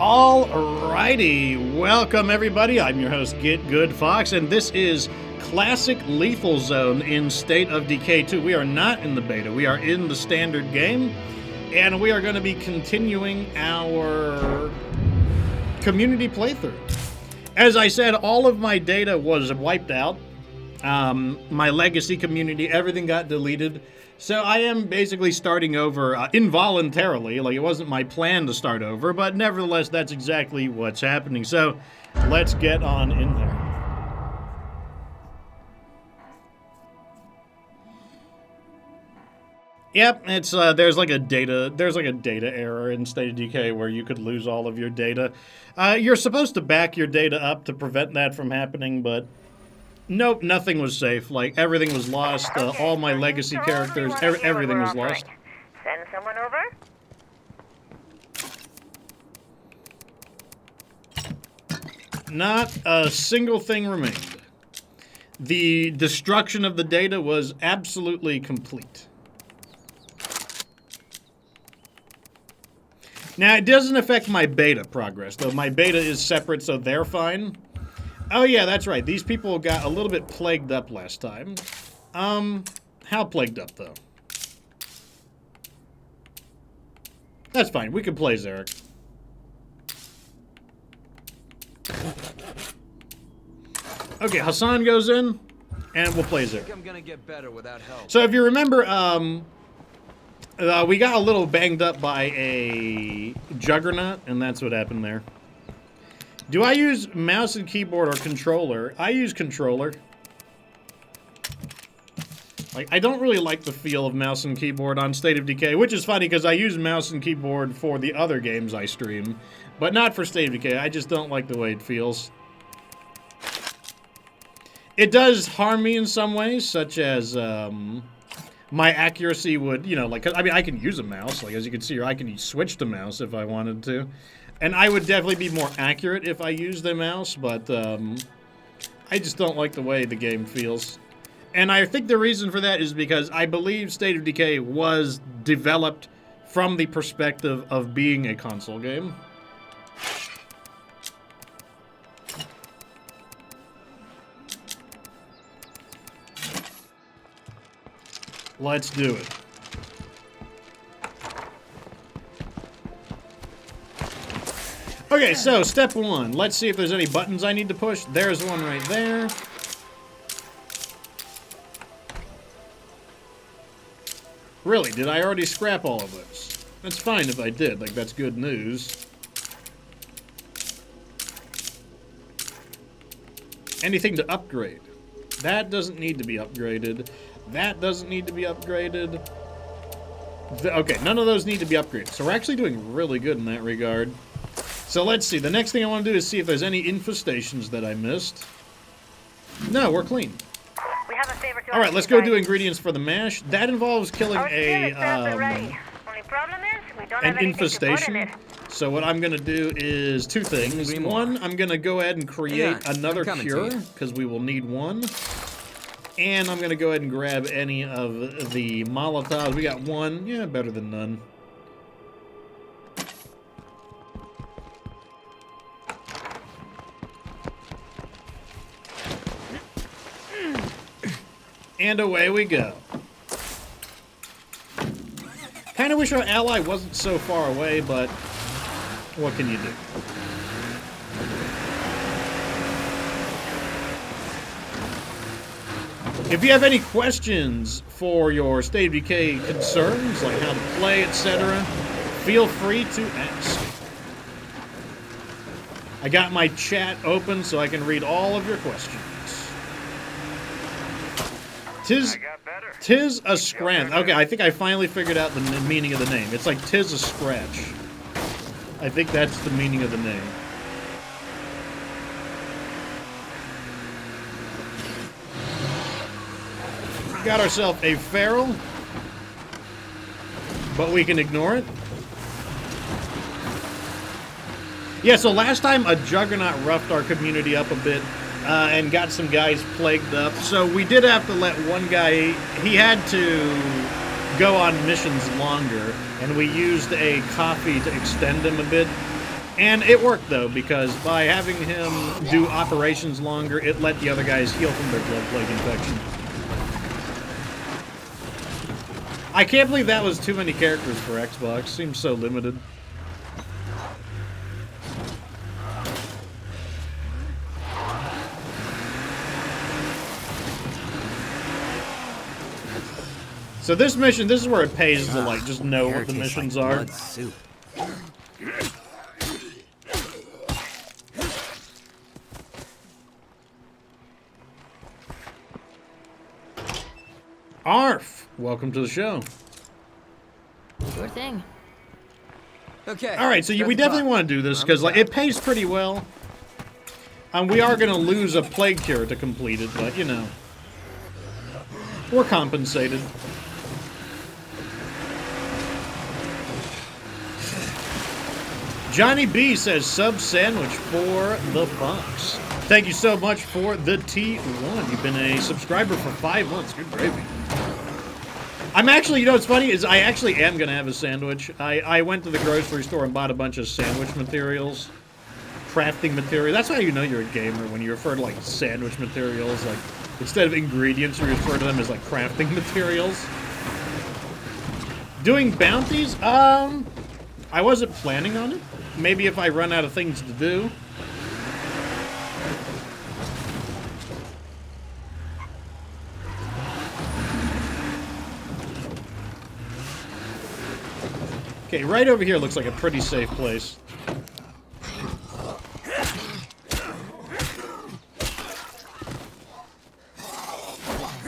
Alrighty, welcome everybody. I'm your host, Get Good Fox, and this is Classic Lethal Zone in State of Decay 2. We are not in the beta, we are in the standard game, and we are going to be continuing our community playthrough. As I said, all of my data was wiped out. My legacy community, everything got deleted. So I am basically starting over involuntarily. Like, it wasn't my plan to start over, but nevertheless, that's exactly what's happening. So let's get on in there. Yep, it's there's like a data error in State of Decay where you could lose all of your data. You're supposed to back your data up to prevent that from happening, but nope, nothing was safe. Like, everything was lost. All my legacy characters, everything was lost. Send someone over? Not a single thing remained. The destruction of the data was absolutely complete. Now, it doesn't affect my beta progress, though. My beta is separate, so they're fine. Oh yeah, that's right. These people got a little bit plagued up last time. How plagued up, though? That's fine. We can play Zarek. Okay, Hassan goes in, and we'll play Zarek. I'm gonna get better without help. So if you remember, we got a little banged up by a juggernaut, and that's what happened there. Do I use mouse and keyboard or controller? I use controller. Like, I don't really like the feel of mouse and keyboard on State of Decay, which is funny because I use mouse and keyboard for the other games I stream, but not for State of Decay. I just don't like the way it feels. It does harm me in some ways, such as, my accuracy would, you know, like, I mean, I can use a mouse, like, as you can see here, I can switch to mouse if I wanted to. And I would definitely be more accurate if I used the mouse, but I just don't like the way the game feels. And I think the reason for that is because I believe State of Decay was developed from the perspective of being a console game. Let's do it. Okay, so step one. Let's see if there's any buttons I need to push. There's one right there. Really, did I already scrap all of those? That's fine if I did. Like, that's good news. Anything to upgrade? That doesn't need to be upgraded. That doesn't need to be upgraded. Okay, none of those need to be upgraded. So we're actually doing really good in that regard. So let's see. The next thing I want to do is see if there's any infestations that I missed. No, we're clean. We have a favor to Alright, let's go do ingredients for the mash. That involves killing an infestation. So what I'm going to do is two things. One, I'm going to go ahead and create another cure, because we will need one. And I'm going to go ahead and grab any of the Molotovs. We got one. Yeah, better than none. And away we go. Kind of wish our ally wasn't so far away, but what can you do? If you have any questions for your State of Decay concerns, like how to play, etc., feel free to ask. I got my chat open so I can read all of your questions. Tis a scranth. Okay, I think I finally figured out the meaning of the name. It's like tis a scratch. I think that's the meaning of the name. Got ourselves a feral, but we can ignore it. Yeah, so last time a juggernaut roughed our community up a bit. And got some guys plagued up. So we did have to let one guy, he had to go on missions longer, and we used a coffee to extend him a bit. And it worked, though, because by having him do operations longer, it let the other guys heal from their blood plague infection. I can't believe that was too many characters for Xbox. Seems so limited. So this mission, this is where it pays to, like, just know what the missions are. Arf! Welcome to the show. Sure thing. Okay. All right, so we definitely want to do this because, like, it pays pretty well. And we are going to lose a plague cure to complete it, but, you know, we're compensated. Johnny B says sub sandwich for the Fox. Thank you so much for the T1. You've been a subscriber for 5 months. Good gravy. I'm actually, you know what's funny is I actually am going to have a sandwich. I went to the grocery store and bought a bunch of sandwich materials. Crafting material. That's how you know you're a gamer, when you refer to, like, sandwich materials. Like, instead of ingredients, you refer to them as, like, crafting materials. Doing bounties? I wasn't planning on it. Maybe if I run out of things to do. Okay, right over here looks like a pretty safe place.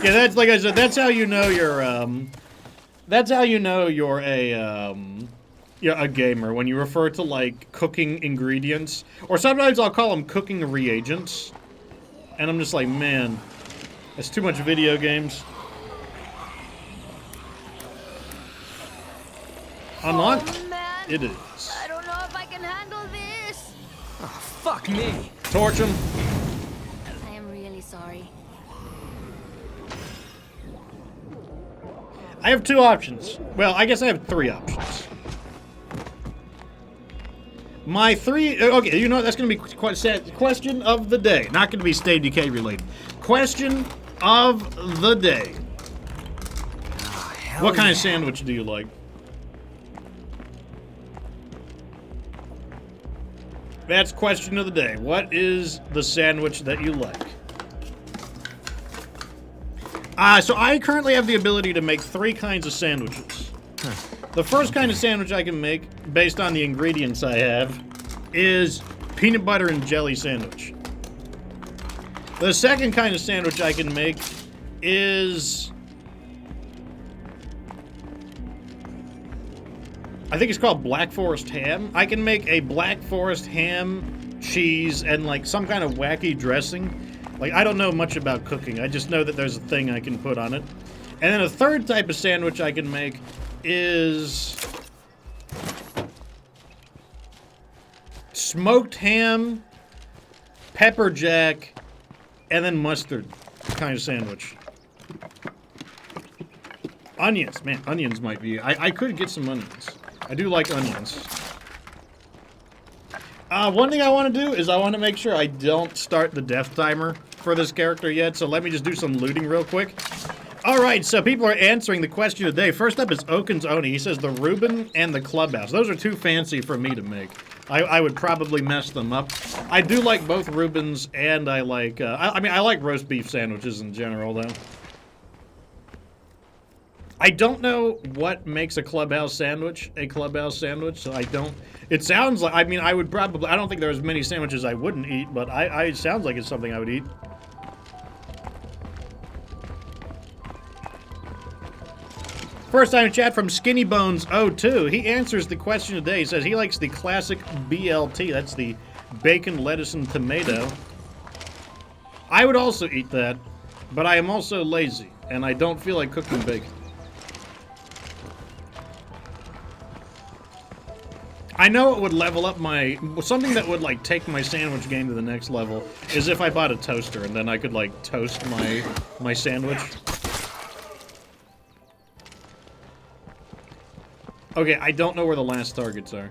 Yeah, that's, like I said, that's how you know you're, that's how you know you're a gamer, when you refer to, like, cooking ingredients. Or sometimes I'll call them cooking reagents. And I'm just like, man, that's too much video games. Unlocked? Oh, man. It is. I don't know if I can handle this. Oh, fuck me. Torch him. I am really sorry. I have 2 options. Well, I guess I have 3 options. My 3... Okay, you know what? That's going to be quite sad. Question of the day. Not going to be State of Decay related. Question of the day. Oh, What kind of sandwich do you like? That's question of the day. What is the sandwich that you like? So I currently have the ability to make 3 kinds of sandwiches. The first kind of sandwich I can make, based on the ingredients I have, is peanut butter and jelly sandwich. The second kind of sandwich I can make is... I think it's called Black Forest ham. I can make a Black Forest ham, cheese, and, like, some kind of wacky dressing. Like, I don't know much about cooking. I just know that there's a thing I can put on it. And then a third type of sandwich I can make is... smoked ham, pepper jack, and then mustard kind of sandwich. Onions. Man, onions might be... I could get some onions. I do like onions. One thing I want to do is I want to make sure I don't start the death timer for this character yet, so let me just do some looting real quick. Alright, so people are answering the question of the day. First up is Oaken's Oni. He says the Reuben and the Clubhouse. Those are too fancy for me to make. I would probably mess them up. I do like both Reubens, and I like, I mean, I like roast beef sandwiches in general, though. I don't know what makes a clubhouse sandwich, so I don't... It sounds like... I mean, I would probably... I don't think there's many sandwiches I wouldn't eat, but it sounds like it's something I would eat. First time chat from Skinny Bones 02. He answers the question today. He says he likes the classic BLT. That's the bacon, lettuce, and tomato. I would also eat that, but I am also lazy, and I don't feel like cooking bacon. I know it would level up my... Something that would, like, take my sandwich game to the next level is if I bought a toaster, and then I could, like, toast my sandwich. Okay, I don't know where the last targets are.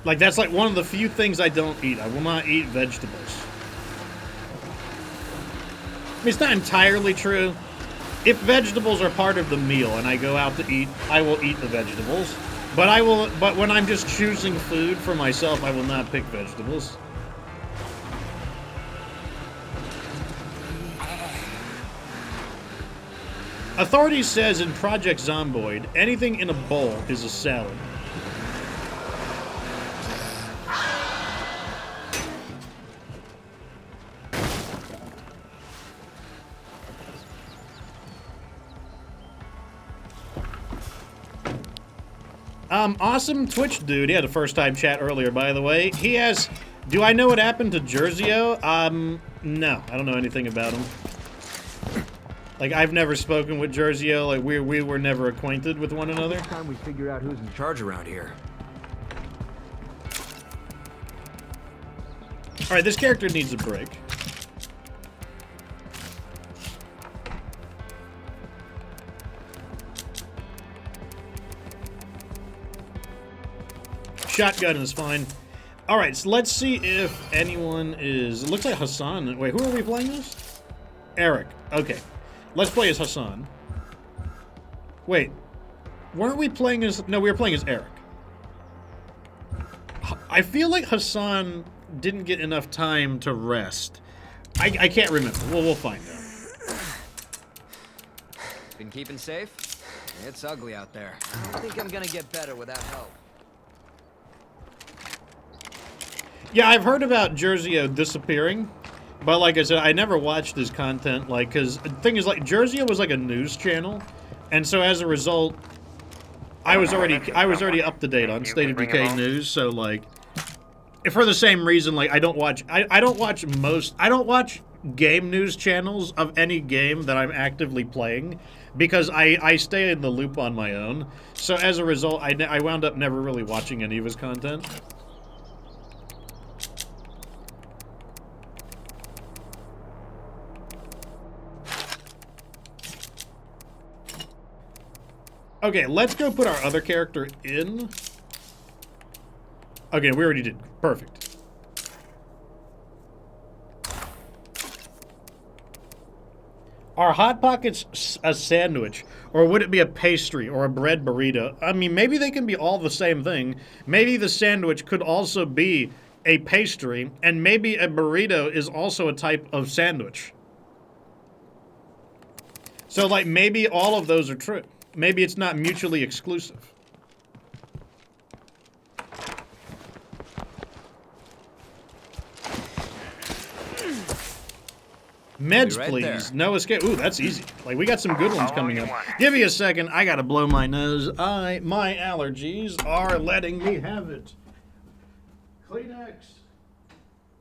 Like, that's like one of the few things I don't eat. I will not eat vegetables. I mean, it's not entirely true. If vegetables are part of the meal and I go out to eat, I will eat the vegetables. But when I'm just choosing food for myself, I will not pick vegetables. Authorities says in Project Zomboid, anything in a bowl is a salad. Awesome Twitch dude. He had a first time chat earlier, by the way. He has, do I know what happened to Jersio? No, I don't know anything about him. Like, I've never spoken with Jersio. Like, we were never acquainted with one another. It's time we figure out who's in charge around here. All right, this character needs a break. Shotgun is fine. All right, so let's see if anyone is... It looks like Hassan. Wait, who are we playing as? Eric. Okay. Let's play as Hassan. Wait. Weren't we playing as... No, we were playing as Eric. I feel like Hassan didn't get enough time to rest. I can't remember. We'll find out. Been keeping safe? It's ugly out there. I think I'm gonna get better without help. Yeah, I've heard about Jersio disappearing, but like I said, I never watched his content, like, because the thing is, like, Jersio was like a news channel, and so as a result, I was already up to date on State of Decay news, so like, for the same reason, like, I don't watch game news channels of any game that I'm actively playing, because I stay in the loop on my own, so as a result, I wound up never really watching any of his content. Okay, let's go put our other character in. Okay, we already did. Perfect. Are Hot Pockets a sandwich? Or would it be a pastry or a bread burrito? I mean, maybe they can be all the same thing. Maybe the sandwich could also be a pastry, and maybe a burrito is also a type of sandwich. So, like, maybe all of those are true. Maybe it's not mutually exclusive. Meds, Right please. there. No escape. Ooh, that's easy. Like, we got some good ones coming up. Give me a second. I gotta blow my nose. My allergies are letting me have it. Kleenex.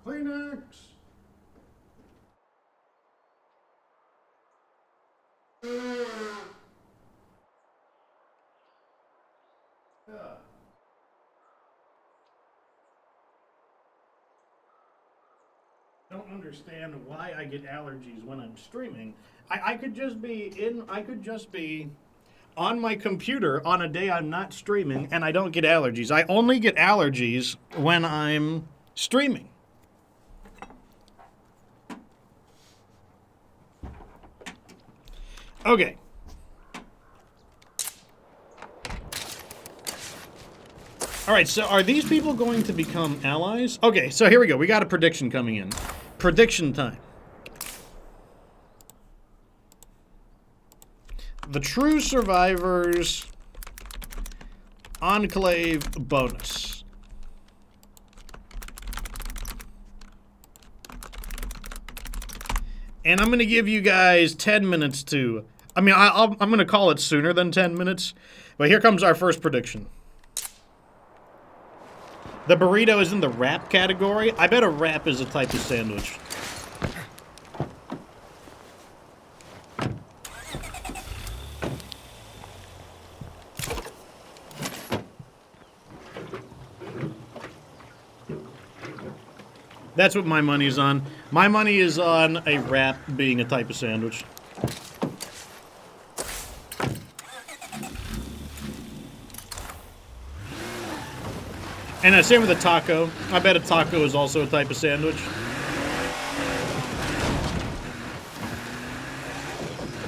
Kleenex. Don't understand why I get allergies when I'm streaming. I could just be on my computer on a day I'm not streaming and I don't get allergies. I only get allergies when I'm streaming. Okay. All right, so are these people going to become allies? Okay, so here we go. We got a prediction coming in. Prediction time. The True Survivors Enclave bonus. And I'm going to give you guys 10 minutes to... I mean, I'm going to call it sooner than 10 minutes. But here comes our first prediction. The burrito is in the wrap category. I bet a wrap is a type of sandwich. That's what my money is on. My money is on a wrap being a type of sandwich. And same with a taco. I bet a taco is also a type of sandwich.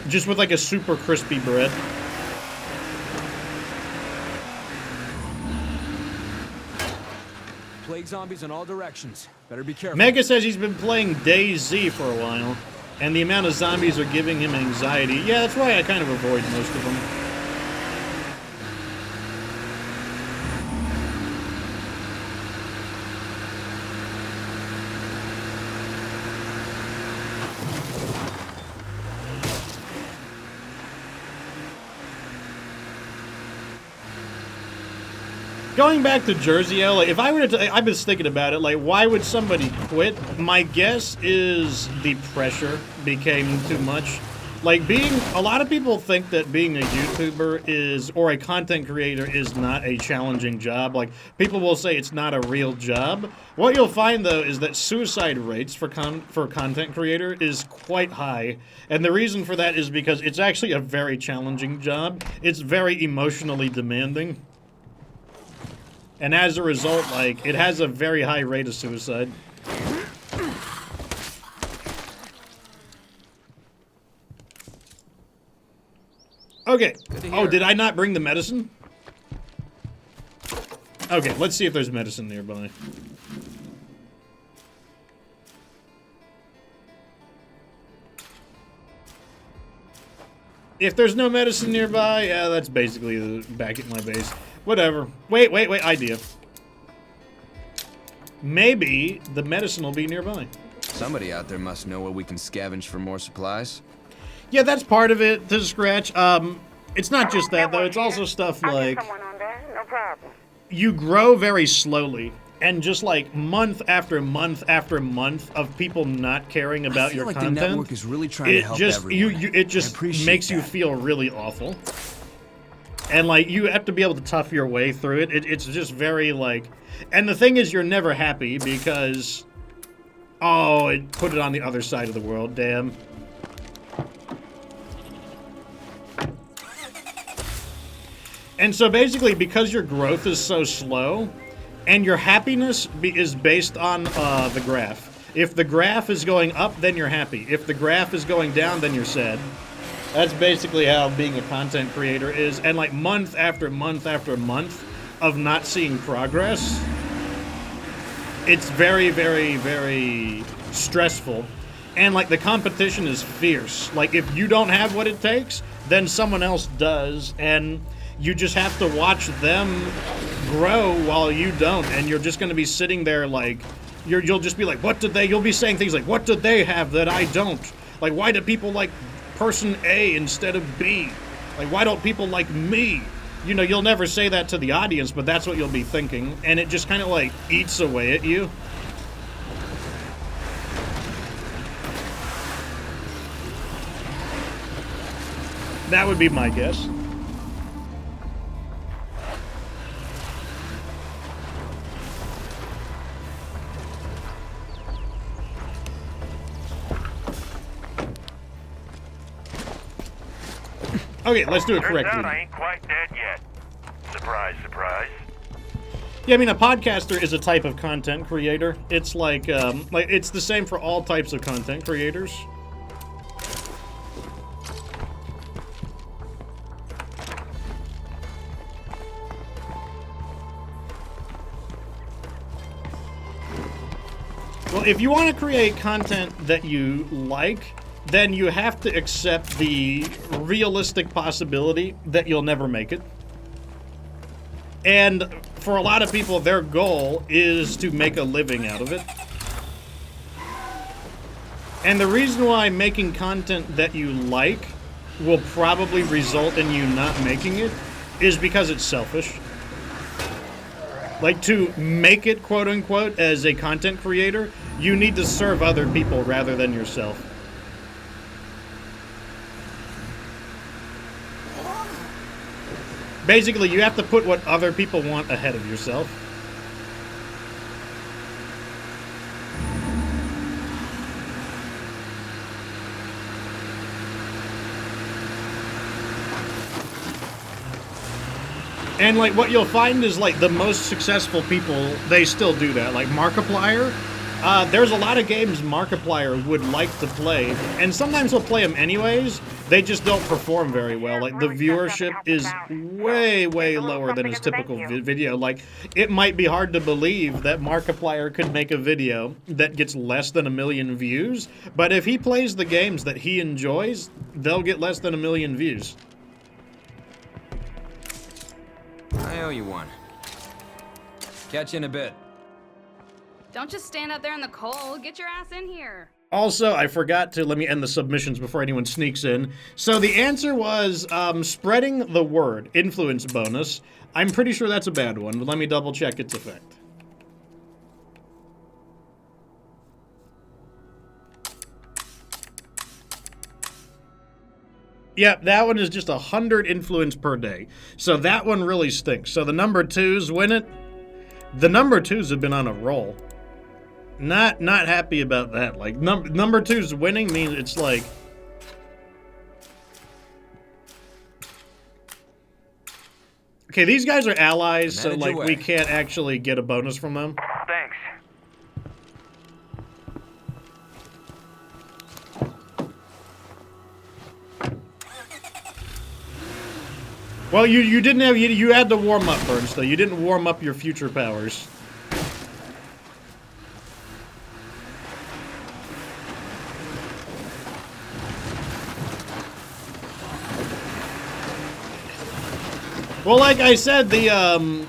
Just with like a super crispy bread. Plague zombies in all directions. Better be careful. Mega says he's been playing DayZ for a while, and the amount of zombies are giving him anxiety. Yeah, that's why I kind of avoid most of them. Going back to Jersey, like, if I were to, I've been thinking about it, like, why would somebody quit? My guess is the pressure became too much. Like, a lot of people think that being a YouTuber is, or a content creator is not a challenging job. Like, people will say it's not a real job. What you'll find, though, is that suicide rates for a content creator is quite high. And the reason for that is because it's actually a very challenging job. It's very emotionally demanding. And as a result, like, it has a very high rate of suicide. Okay. Oh, did I not bring the medicine? Okay, let's see if there's medicine nearby. If there's no medicine nearby, yeah, that's basically back at my base. Whatever. Wait, idea. Maybe the medicine will be nearby. Somebody out there must know where we can scavenge for more supplies. Yeah, that's part of it, to scratch. It's not just that, though. It's also stuff like... No problem. You grow very slowly. And just like month after month after month of people not caring about your content, the network is really trying to help everyone. It just makes you feel really awful. And like you have to be able to tough your way through it. It's just very like, and the thing is, you're never happy because, oh, it put it on the other side of the world. Damn. And so basically, because your growth is so slow. And your happiness is based on the graph. If the graph is going up, then you're happy. If the graph is going down, then you're sad. That's basically how being a content creator is. And like month after month after month of not seeing progress, it's very, very, very stressful. And like the competition is fierce. Like if you don't have what it takes, then someone else does. And you just have to watch them grow while you don't, and you're just going to be sitting there like, you'll just be like, you'll be saying things like, what did they have that I don't? Like, why do people like person A instead of B? Like, why don't people like me? You know, you'll never say that to the audience, but that's what you'll be thinking, and it just kind of like eats away at you. That would be my guess. Okay, let's do it correctly. Turns out I ain't quite dead yet. Surprise, surprise. Yeah, I mean, a podcaster is a type of content creator. It's like it's the same for all types of content creators. Well, if you want to create content that you like, then you have to accept the realistic possibility that you'll never make it. And for a lot of people, their goal is to make a living out of it. And the reason why making content that you like will probably result in you not making it is because it's selfish. Like, to make it, quote-unquote, as a content creator, you need to serve other people rather than yourself. Basically, you have to put what other people want ahead of yourself. And like what you'll find is like the most successful people, they still do that. Like Markiplier, there's a lot of games Markiplier would like to play, and sometimes he'll play them anyways. They just don't perform very well. Like the viewership is way, way lower than his typical video. Like it might be hard to believe that Markiplier could make a video that gets less than 1 million views, but if he plays the games that he enjoys, they'll get less than 1 million views. I owe you one. Catch you in a bit. Don't just stand out there in the cold. Get your ass in here. Also, I forgot to let me end the submissions before anyone sneaks in. So the answer was spreading the word, influence bonus. I'm pretty sure that's a bad one, but let me double check its effect. Yep, that one is just 100 influence per day. So that one really stinks. So the number 2s win it. The number 2s have been on a roll. Not happy about that. Like number 2's winning means it's like okay, these guys are allies, so like we can't actually get a bonus from them. Thanks. Well, you didn't have you had to warm up first, though. You didn't warm up your future powers. Well, like I said, the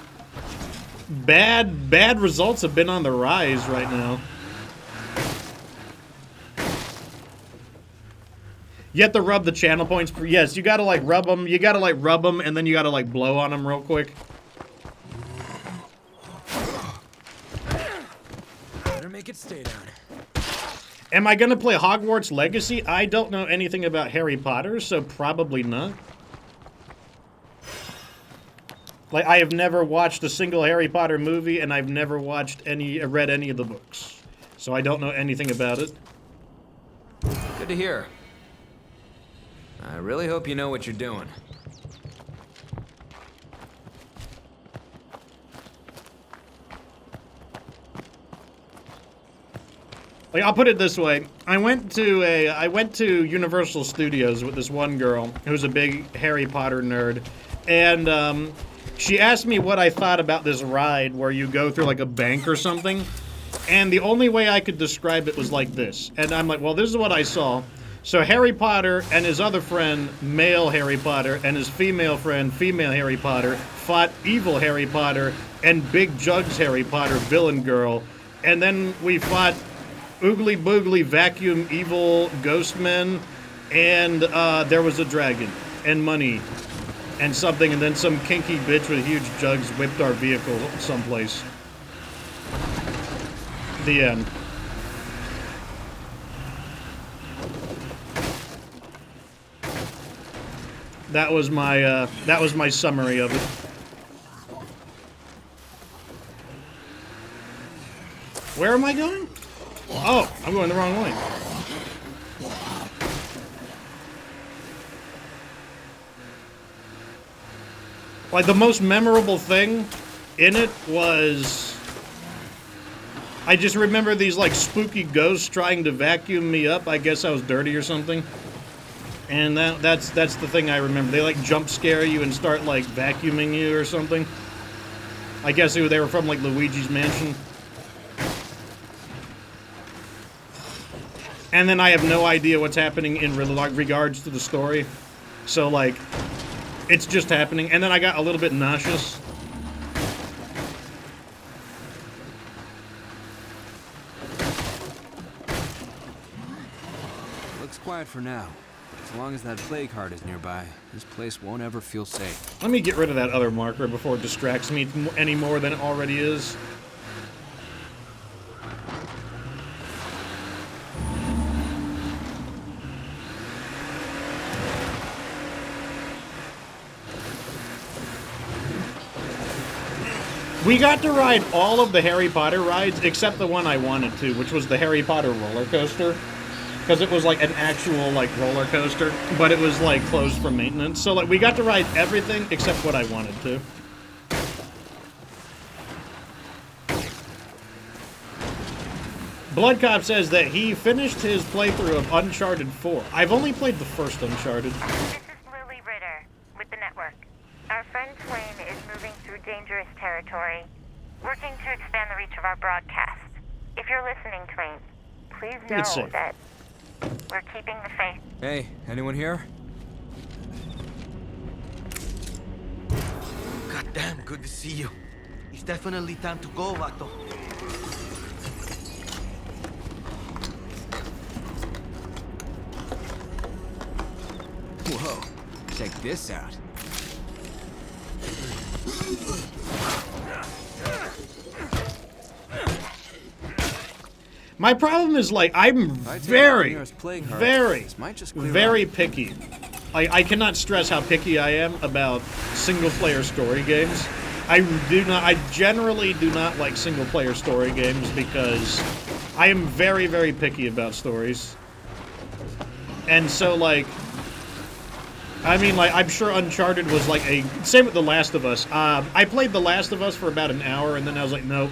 bad results have been on the rise right now. You have to rub the channel points. Yes, you gotta like rub them. You gotta like rub them, and then you gotta like blow on them real quick. Better make it stay down. Am I gonna play Hogwarts Legacy? I don't know anything about Harry Potter, so probably not. Like, I have never watched a single Harry Potter movie, and I've never read any of the books. So I don't know anything about it. Good to hear. I really hope you know what you're doing. Like, I'll put it this way. I went to Universal Studios with this one girl who's a big Harry Potter nerd, and she asked me what I thought about this ride where you go through like a bank or something, and the only way I could describe it was like this. And I'm like, well, this is what I saw. So Harry Potter and his other friend, male Harry Potter, and his female friend, female Harry Potter, fought evil Harry Potter and Big Jugs Harry Potter, villain girl. And then we fought Oogly Boogly Vacuum Evil Ghost Men, and there was a dragon, and money, and something, and then some kinky bitch with huge jugs whipped our vehicle someplace. The end. That was my summary of it. Where am I going? Oh, I'm going the wrong way. Like, the most memorable thing in it was... I just remember these, like, spooky ghosts trying to vacuum me up. I guess I was dirty or something. And that's the thing I remember. They, like, jump scare you and start, like, vacuuming you or something. I guess they were from, like, Luigi's Mansion. And then I have no idea what's happening in regards to the story. So, like, it's just happening. And then I got a little bit nauseous. Looks quiet for now. As long as that plague heart is nearby, this place won't ever feel safe. Let me get rid of that other marker before it distracts me any more than it already is. We got to ride all of the Harry Potter rides except the one I wanted to, which was the Harry Potter roller coaster. Because it was like an actual like roller coaster, but it was like closed for maintenance. So like we got to ride everything except what I wanted to. Blood Cop says that he finished his playthrough of Uncharted 4. I've only played the first Uncharted. This is Lily Ritter with the network. Our friend Twain is moving through dangerous territory, working to expand the reach of our broadcast. If you're listening, Twain, please know that we're keeping the faith. Hey, anyone here? Goddamn, good to see you. It's definitely time to go, Vato. Whoa, check this out. My problem is, like, I'm very picky. I cannot stress how picky I am about single-player story games. I generally do not like single-player story games because I am very, very picky about stories. And so, like, I mean, like, I'm sure Uncharted was like a... Same with The Last of Us. I played The Last of Us for about an hour, and then I was like, nope.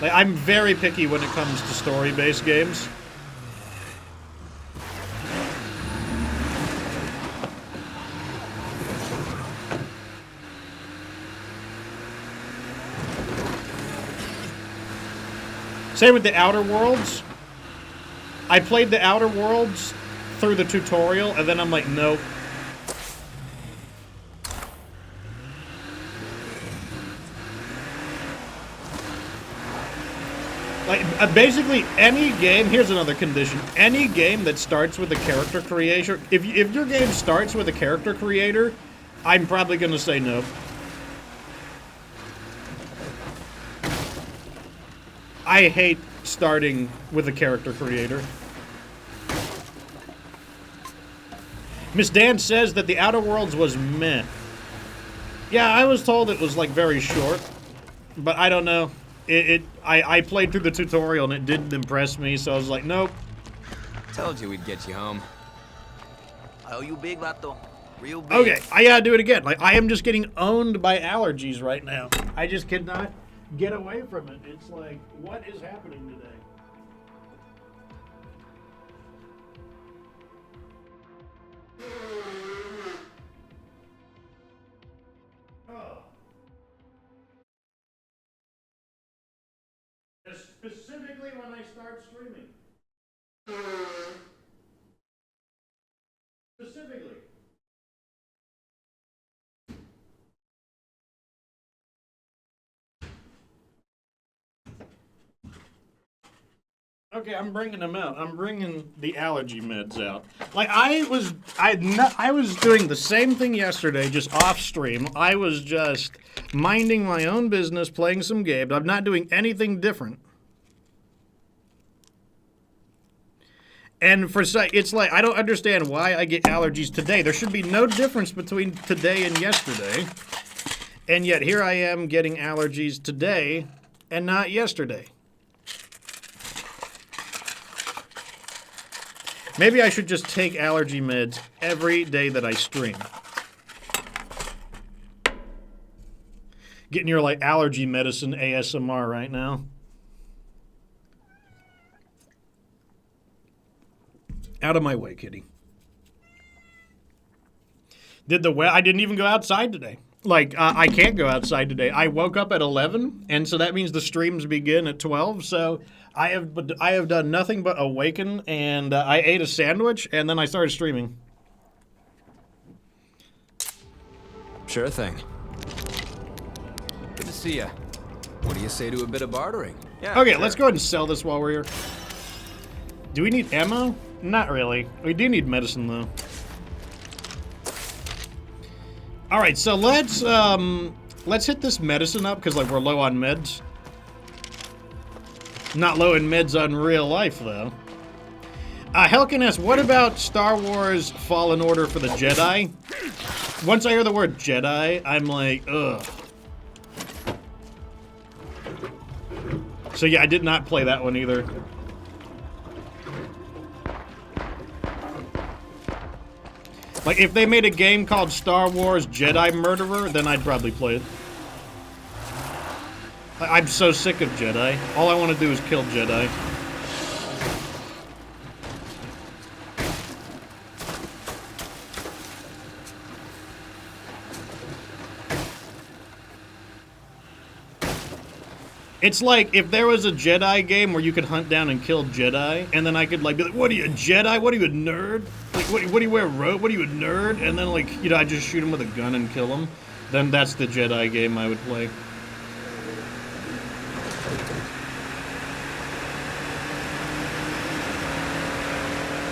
Like, I'm very picky when it comes to story-based games. Same with the Outer Worlds. I played the Outer Worlds through the tutorial, and then I'm like, nope. Like, basically, any game, here's another condition. Any game that starts with a character creator, if your game starts with a character creator, I'm probably going to say no. I hate starting with a character creator. Miss Dan says that the Outer Worlds was meh. Yeah, I was told it was, like, very short, but I don't know. I played through the tutorial and it didn't impress me, so I was like, nope. Told you we'd get you home. Oh, you big, Vato. Real big. Okay, I gotta do it again. Like, I am just getting owned by allergies right now. I just cannot get away from it. It's like, what is happening today? Specifically when I start streaming. Specifically. Okay, I'm bringing them out. I'm bringing the allergy meds out. Like, I was doing the same thing yesterday, just off stream. I was just minding my own business, playing some games. I'm not doing anything different. And it's like, I don't understand why I get allergies today. There should be no difference between today and yesterday. And yet here I am getting allergies today and not yesterday. Maybe I should just take allergy meds every day that I stream. Getting your, like, allergy medicine ASMR right now. Out of my way, kitty. I didn't even go outside today. Like, I can't go outside today. I woke up at 11, and so that means the streams begin at 12, so I have done nothing but awaken, and I ate a sandwich, and then I started streaming. Sure thing. Good to see ya. What do you say to a bit of bartering? Yeah, okay, sure. Let's go ahead and sell this while we're here. Do we need ammo? Not really. We do need medicine, though. All right, so let's hit this medicine up because, like, we're low on meds. Not low in meds on real life, though. Helkin asks, what about Star Wars Fallen Order for the Jedi? Once I hear the word Jedi, I'm like, ugh. So yeah, I did not play that one either. Like, if they made a game called Star Wars Jedi Murderer, then I'd probably play it. I'm so sick of Jedi. All I want to do is kill Jedi. It's like if there was a Jedi game where you could hunt down and kill Jedi, and then I could like be like, "What are you, a Jedi? What are you, a nerd? Like, what do you wear a robe? What are you, a nerd?" And then like, you know, I just shoot him with a gun and kill him. Then that's the Jedi game I would play.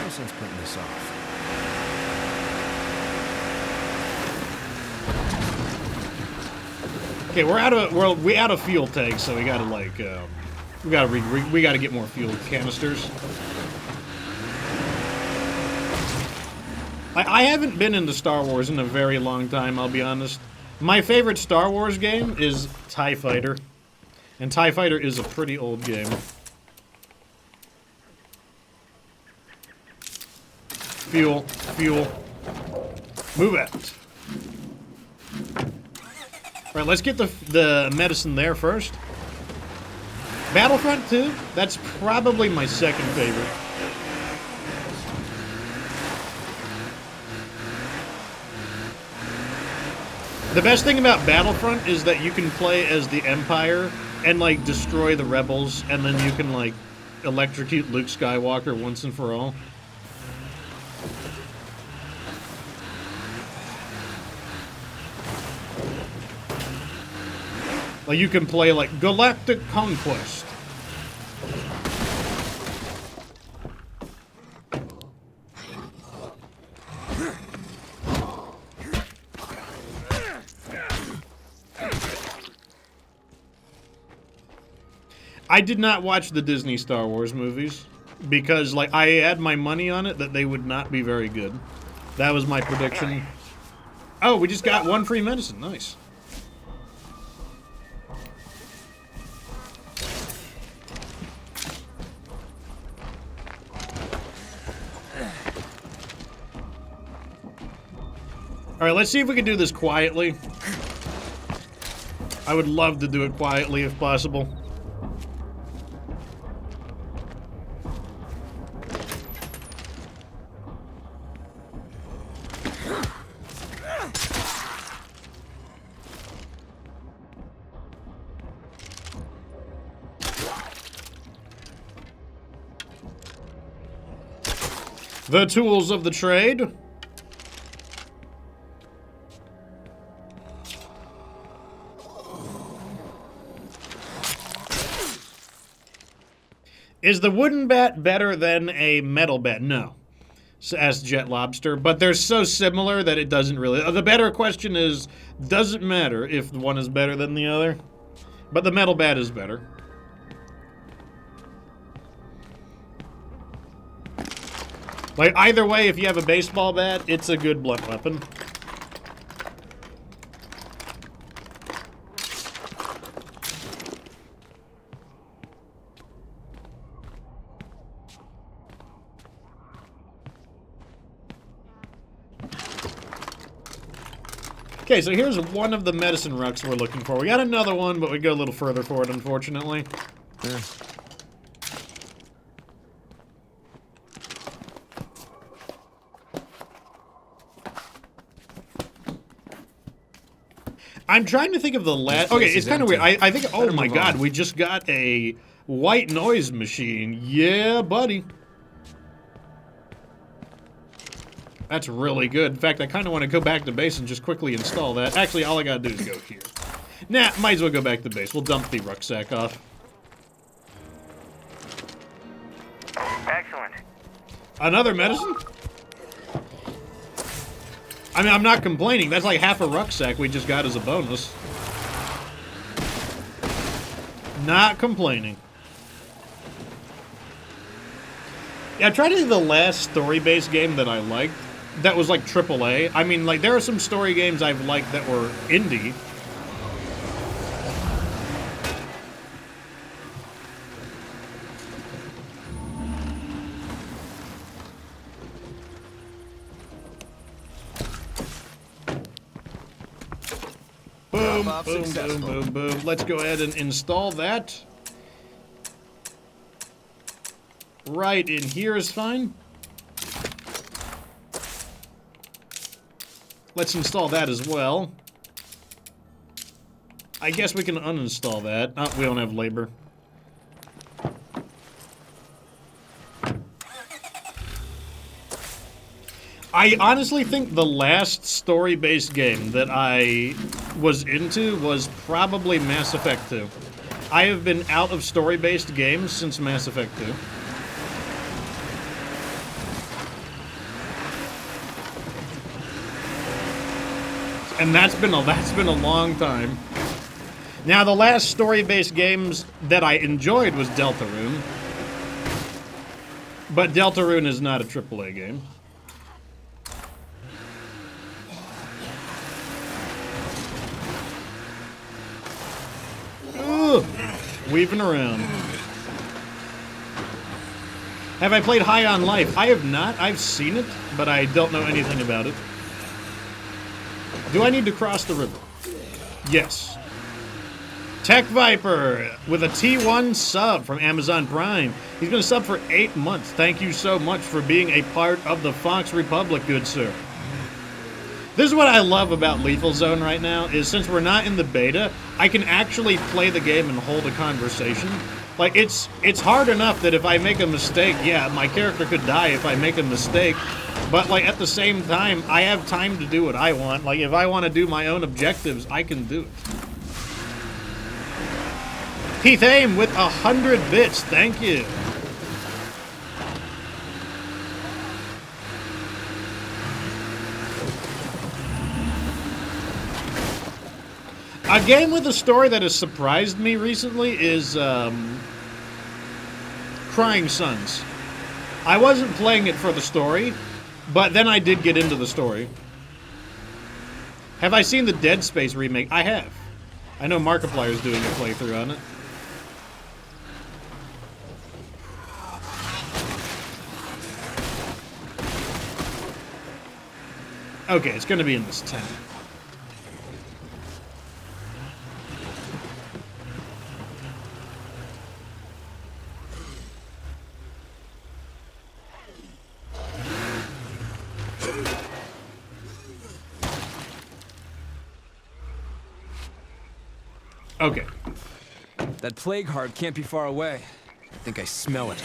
No sense putting this off. Okay, we're out of fuel tanks, so we gotta like we gotta get more fuel canisters. I haven't been into Star Wars in a very long time, I'll be honest. My favorite Star Wars game is TIE Fighter, and TIE Fighter is a pretty old game. Fuel, move out. Alright, let's get the medicine there first. Battlefront 2? That's probably my second favorite. The best thing about Battlefront is that you can play as the Empire and, like, destroy the rebels, and then you can, like, electrocute Luke Skywalker once and for all. Like, you can play, like, Galactic Conquest. I did not watch the Disney Star Wars movies because, like, I had my money on it that they would not be very good. That was my prediction. Oh, we just got one free medicine. Nice. Alright, let's see if we can do this quietly. I would love to do it quietly if possible. The tools of the trade. Is the wooden bat better than a metal bat? No. Asked Jet Lobster. But they're so similar that it doesn't really... The better question is, does it matter if one is better than the other? But the metal bat is better. Like, either way, if you have a baseball bat, it's a good blunt weapon. Okay, so here's one of the medicine rucks we're looking for. We got another one, but we go a little further for it, unfortunately. Yeah. I'm trying to think of the last... Okay, it's kind of weird. I think... Oh my god, we just got a white noise machine. Yeah, buddy. That's really good. In fact, I kind of want to go back to base and just quickly install that. Actually, all I gotta do is go here. Nah, might as well go back to base. We'll dump the rucksack off. Excellent. Another medicine? I mean, I'm not complaining. That's like half a rucksack we just got as a bonus. Not complaining. Yeah, I tried to think of the last story-based game that I liked. That was like AAA. I mean, like, there are some story games I've liked that were indie. Boom, Drop-off boom, boom, successful. boom, boom. Let's go ahead and install that. Right in here is fine. Let's install that as well. I guess we can uninstall that. Oh, we don't have labor. I honestly think the last story-based game that I was into was probably Mass Effect 2. I have been out of story-based games since Mass Effect 2. And that's been a long time. Now, the last story-based games that I enjoyed was Deltarune. But Deltarune is not a AAA game. Ooh, weaving around. Have I played High on Life? I have not. I've seen it, but I don't know anything about it. Do I need to cross the river? Yes. Tech Viper with a T1 sub from Amazon Prime. He's been a sub for 8 months. Thank you so much for being a part of the Fox Republic, good sir. This is what I love about Lethal Zone right now, is since we're not in the beta, I can actually play the game and hold a conversation. Like, it's hard enough that if I make a mistake, yeah, my character could die if I make a mistake, but, like, at the same time, I have time to do what I want. Like, if I want to do my own objectives, I can do it. Heath Aim with 100 bits, thank you. A game with a story that has surprised me recently is Crying Sons. I wasn't playing it for the story, but then I did get into the story. Have I seen the Dead Space remake? I have. I know Markiplier's doing a playthrough on it. Okay, it's gonna be in this tent. Okay. That plague heart can't be far away. I think I smell it.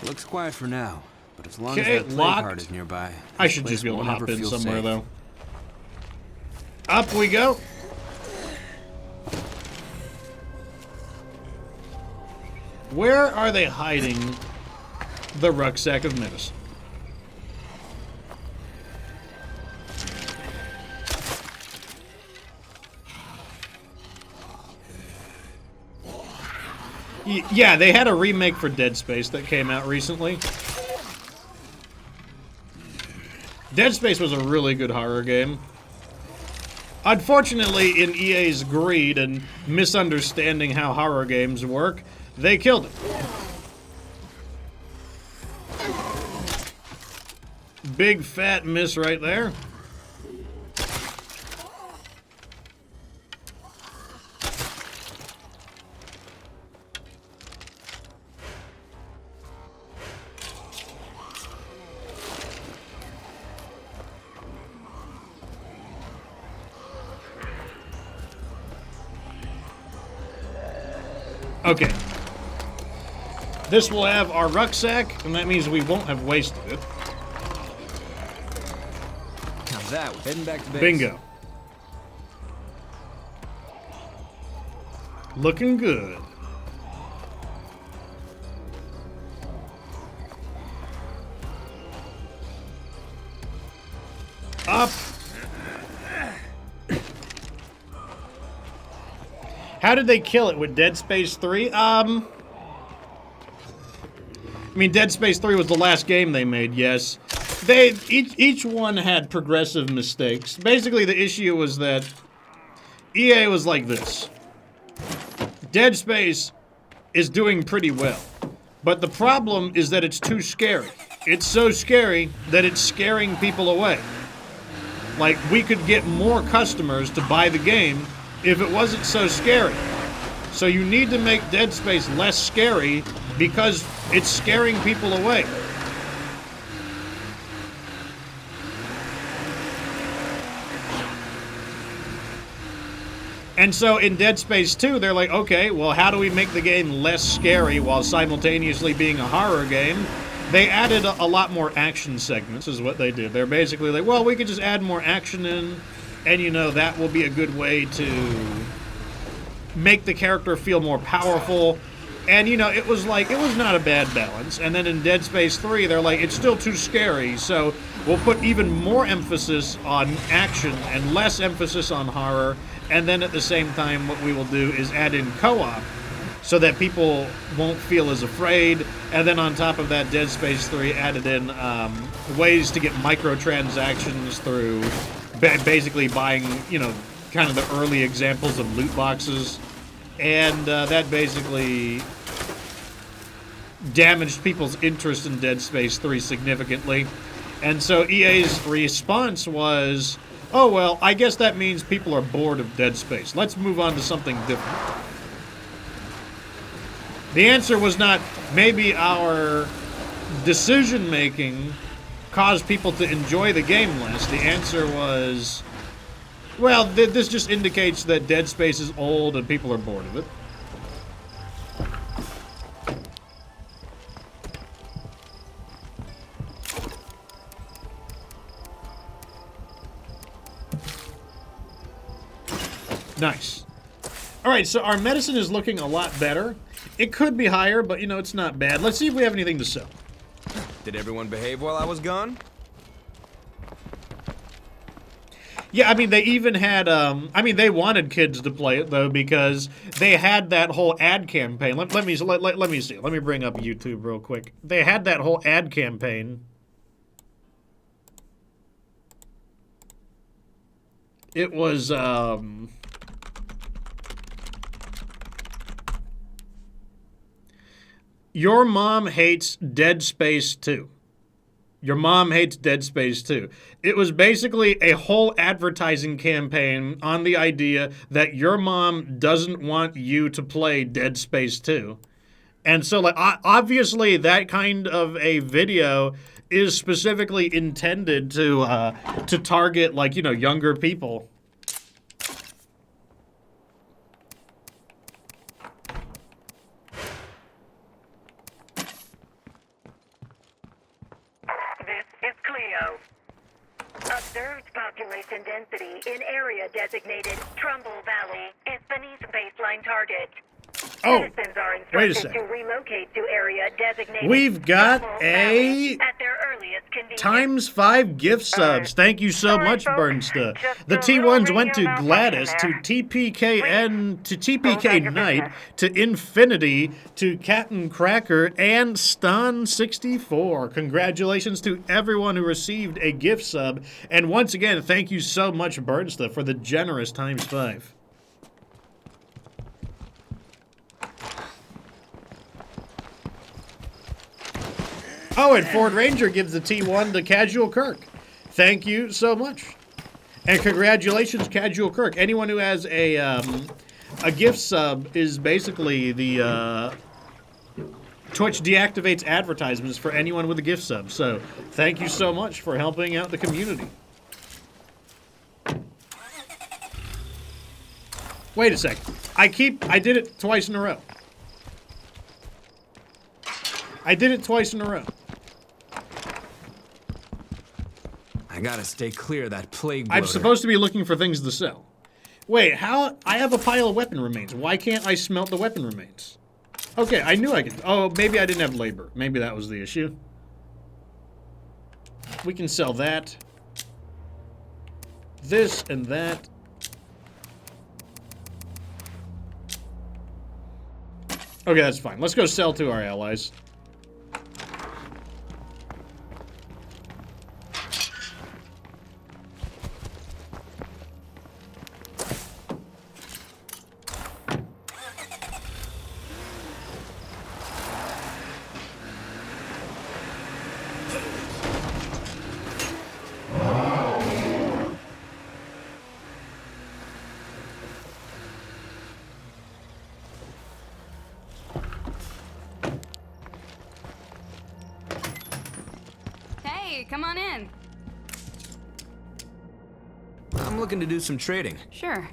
Looks quiet for now, but as long as that plague heart is nearby, I should just be able to hop in somewhere, though. Up we go. Where are they hiding the rucksack of medicine? Yeah, they had a remake for Dead Space that came out recently. Dead Space was a really good horror game. Unfortunately, in EA's greed and misunderstanding how horror games work, they killed it. Big fat miss right there. Okay. This will have our rucksack, and that means we won't have wasted it. How's that? Heading back to base. Bingo. Looking good. Up. How did they kill it with Dead Space 3? I mean, Dead Space 3 was the last game they made, yes. Each one had progressive mistakes. Basically, the issue was that EA was like this. Dead Space is doing pretty well. But the problem is that it's too scary. It's so scary that it's scaring people away. Like, we could get more customers to buy the game if it wasn't so scary. So you need to make Dead Space less scary because it's scaring people away. And so in Dead Space 2, they're like, okay, well, how do we make the game less scary while simultaneously being a horror game? They added a lot more action segments, is what they did. They're basically like, well, we could just add more action in, and, you know, that will be a good way to make the character feel more powerful. And, you know, it was not a bad balance. And then in Dead Space 3, they're like, it's still too scary, so we'll put even more emphasis on action and less emphasis on horror. And then at the same time, what we will do is add in co-op so that people won't feel as afraid. And then on top of that, Dead Space 3 added in ways to get microtransactions through basically buying, you know, kind of the early examples of loot boxes. And that basically damaged people's interest in Dead Space 3 significantly. And so EA's response was, oh, well, I guess that means people are bored of Dead Space. Let's move on to something different. The answer was not, maybe our decision-making caused people to enjoy the game less. The answer was, well, this just indicates that Dead Space is old and people are bored of it. Nice. All right, so our medicine is looking a lot better. It could be higher, but, you know, it's not bad. Let's see if we have anything to sell. Did everyone behave while I was gone? Yeah, I mean, they even had, they wanted kids to play it, though, because they had that whole ad campaign. Let me see. Let me bring up YouTube real quick. They had that whole ad campaign. It was, Your Mom Hates Dead Space 2. Your Mom Hates Dead Space 2. It was basically a whole advertising campaign on the idea that your mom doesn't want you to play Dead Space 2. And so, like, obviously that kind of a video is specifically intended to target, like, you know, younger people. Observed population density in area designated Trumbull Valley is beneath baseline target. Oh, Citizens are wait a instructed second. to relocate to area designated We've got Trumbull a Valley at their earliest convenience. ×5 gift subs. Thank you so much, Bernsta. The T1s went to Gladys, to TPKN, to TPK Knight, to Infinity, to Captain Cracker, and Stan64. Congratulations to everyone who received a gift sub. And once again, thank you so much, Bernsta, for the generous ×5. Oh, and Ford Ranger gives the T1 to Casual Kirk. Thank you so much. And congratulations, Casual Kirk. Anyone who has a gift sub is basically the Twitch deactivates advertisements for anyone with a gift sub. So thank you so much for helping out the community. Wait a second. I did it twice in a row. I did it twice in a row. I gotta stay clear of that plague bloater. I'm supposed to be looking for things to sell. Wait, how? I have a pile of weapon remains. Why can't I smelt the weapon remains? Okay, I knew I could. Oh, maybe I didn't have labor. Maybe that was the issue. We can sell that. This and that. Okay, that's fine. Let's go sell to our allies. Hey, come on in. I'm looking to do some trading. Sure.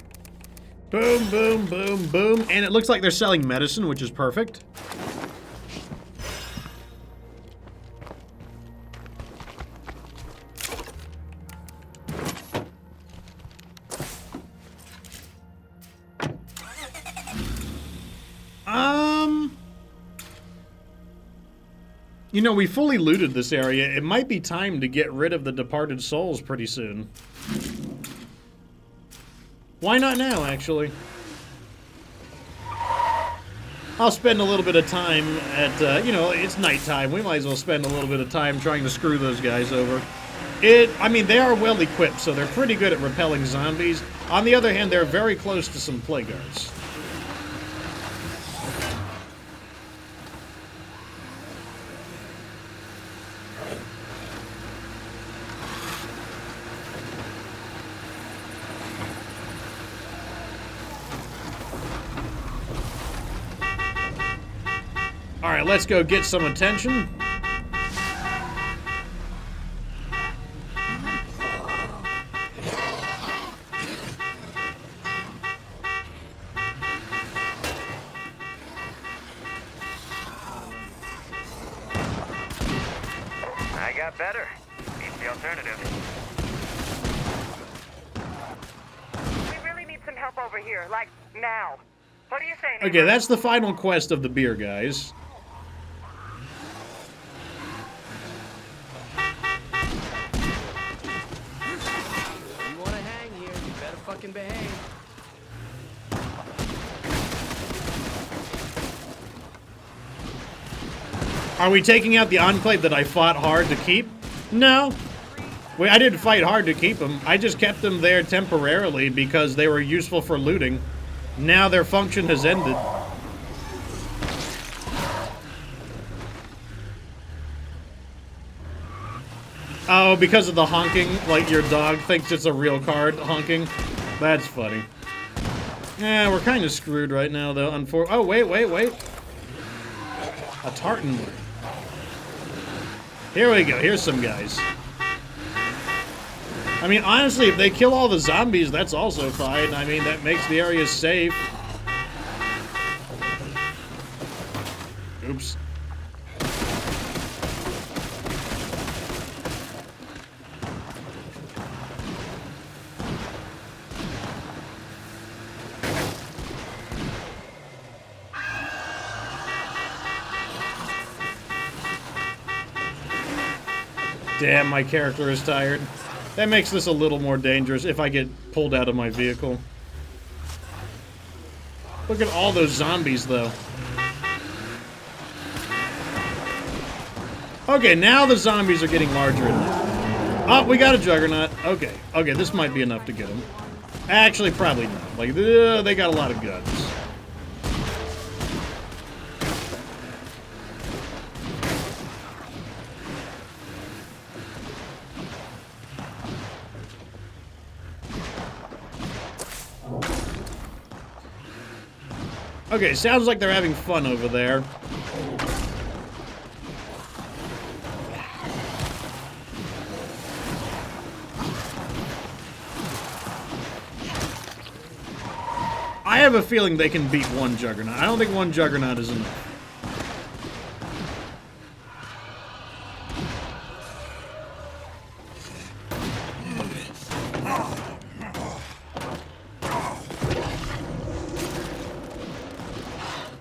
Boom, boom, boom, boom. And it looks like they're selling medicine, which is perfect. You know, we fully looted this area. It might be time to get rid of the departed souls pretty soon. Why not now, actually? I'll spend a little bit of time at, you know, it's nighttime. We might as well spend a little bit of time trying to screw those guys over. I mean, they are well equipped, so they're pretty good at repelling zombies. On the other hand, they're very close to some plague guards. Alright, let's go get some attention. I got better. Beats the alternative. We really need some help over here, like now. What do you say, Okay, that's the final quest of the beer guys. You wanna hang here, you better fucking behave. Are we taking out the Enclave that I fought hard to keep? No. Wait, I didn't fight hard to keep them. I just kept them there temporarily because they were useful for looting. Now their function has ended. Oh, because of the honking? Like your dog thinks it's a real card honking? That's funny. Yeah, we're kind of screwed right now, though. Oh, wait. A Tartan Mart. Here we go. Here's some guys. I mean, honestly, if they kill all the zombies, that's also fine. I mean, that makes the area safe. Oops. Damn, my character is tired. That makes this a little more dangerous if I get pulled out of my vehicle. Look at all those zombies, though. Okay, now the zombies are getting larger. Oh, we got a Juggernaut. Okay, this might be enough to get them. Actually, probably not. Like, they got a lot of guns. Okay, sounds like they're having fun over there. I have a feeling they can beat one Juggernaut. I don't think one Juggernaut is enough.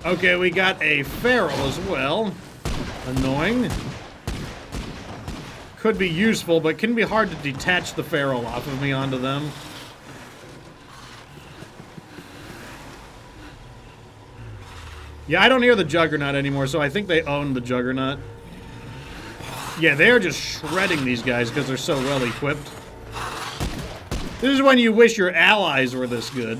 Okay, we got a feral as well. Annoying. Could be useful, but can be hard to detach the feral off of me onto them. Yeah, I don't hear the Juggernaut anymore, so I think they own the Juggernaut. Yeah, they're just shredding these guys because they're so well equipped. This is when you wish your allies were this good.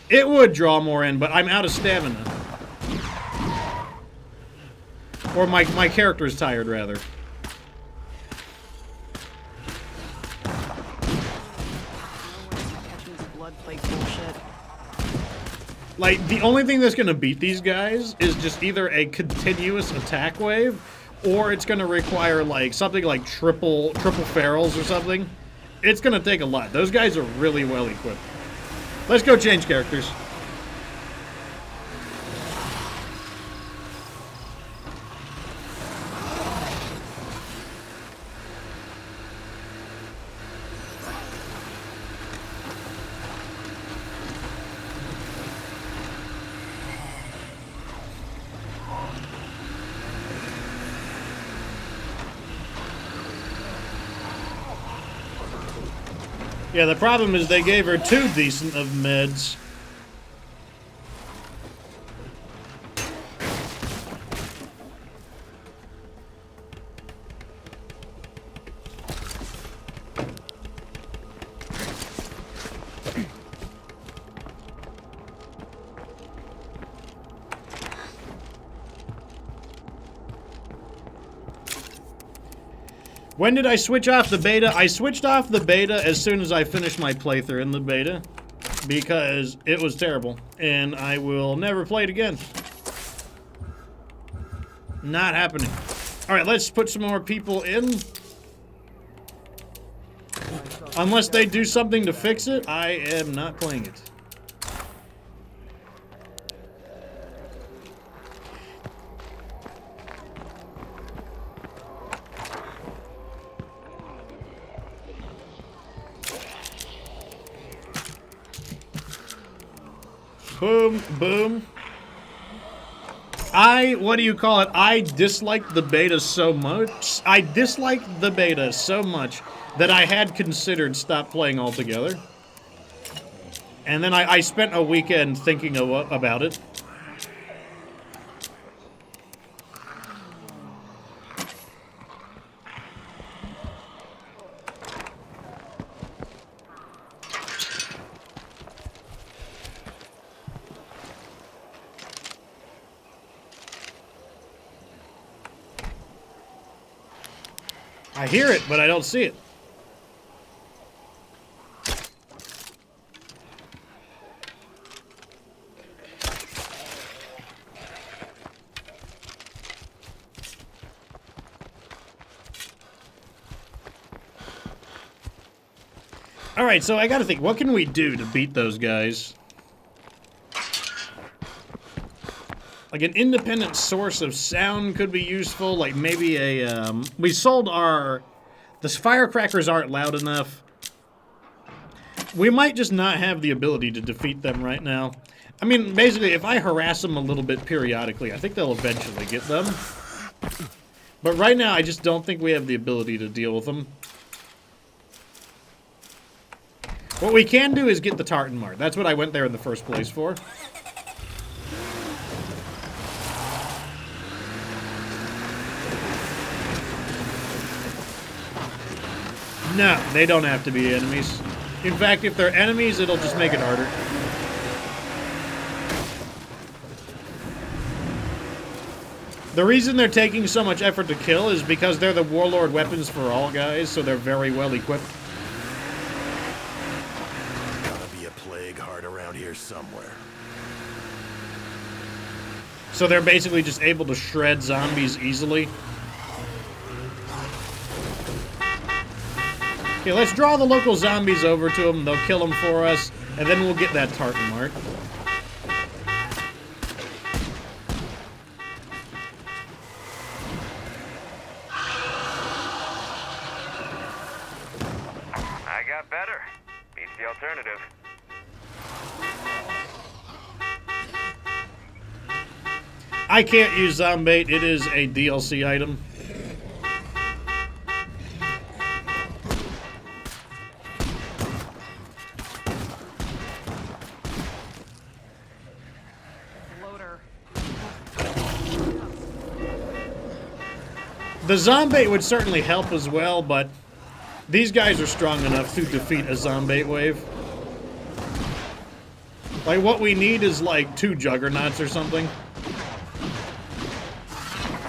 It would draw more in, but I'm out of stamina. Or my character is tired, rather. Like, the only thing that's going to beat these guys is just either a continuous attack wave, or it's going to require, like, something like triple ferals or something. It's going to take a lot. Those guys are really well equipped. Let's go change characters. Yeah, the problem is they gave her 2 decent of meds. When did I switch off the beta? I switched off the beta as soon as I finished my playthrough in the beta because it was terrible and I will never play it again. Not happening. All right, let's put some more people in. Unless they do something to fix it, I am not playing it. Boom, boom. What do you call it? I disliked the beta so much. I disliked the beta so much that I had considered stop playing altogether. And then I spent a weekend thinking about it. I hear it, but I don't see it. All right, so I gotta think, what can we do to beat those guys? Like an independent source of sound could be useful, like maybe a, we sold our, the firecrackers aren't loud enough. We might just not have the ability to defeat them right now. I mean, basically, if I harass them a little bit periodically, I think they'll eventually get them. But right now, I just don't think we have the ability to deal with them. What we can do is get the Tartan Mart. That's what I went there in the first place for. No, they don't have to be enemies. In fact, if they're enemies, it'll just make it harder. The reason they're taking so much effort to kill is because they're the warlord weapons for all guys, so they're very well equipped. Gotta be a plague heart around here somewhere. So they're basically just able to shred zombies easily. Okay, let's draw the local zombies over to them. They'll kill them for us, and then we'll get that Tartan Mart. I got better. Beats the alternative. I can't use Zombait. It is a DLC item. The Zombait would certainly help as well, but these guys are strong enough to defeat a Zombait wave. Like, what we need is, like, 2 Juggernauts or something.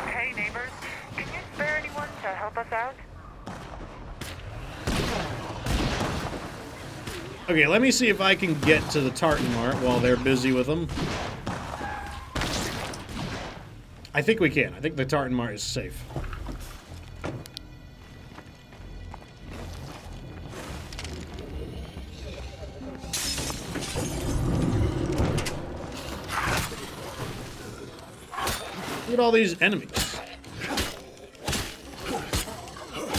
Hey, neighbors. Can you spare anyone to help us out? Okay, let me see if I can get to the Tartan Mart while they're busy with them. I think we can. I think the Tartan Mart is safe. Look at all these enemies.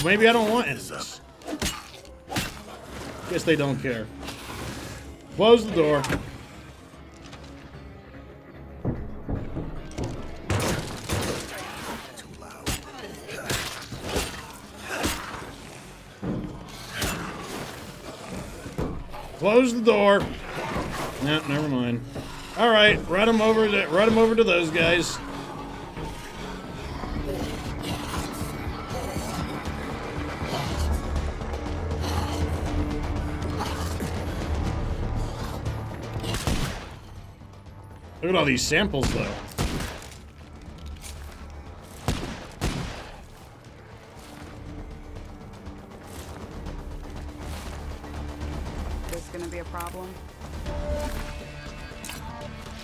Maybe I don't want enemies. Guess they don't care. Close the door. Close the door. No, never mind. All right, run them over to those guys. Look at all these samples, though. This gonna be a problem?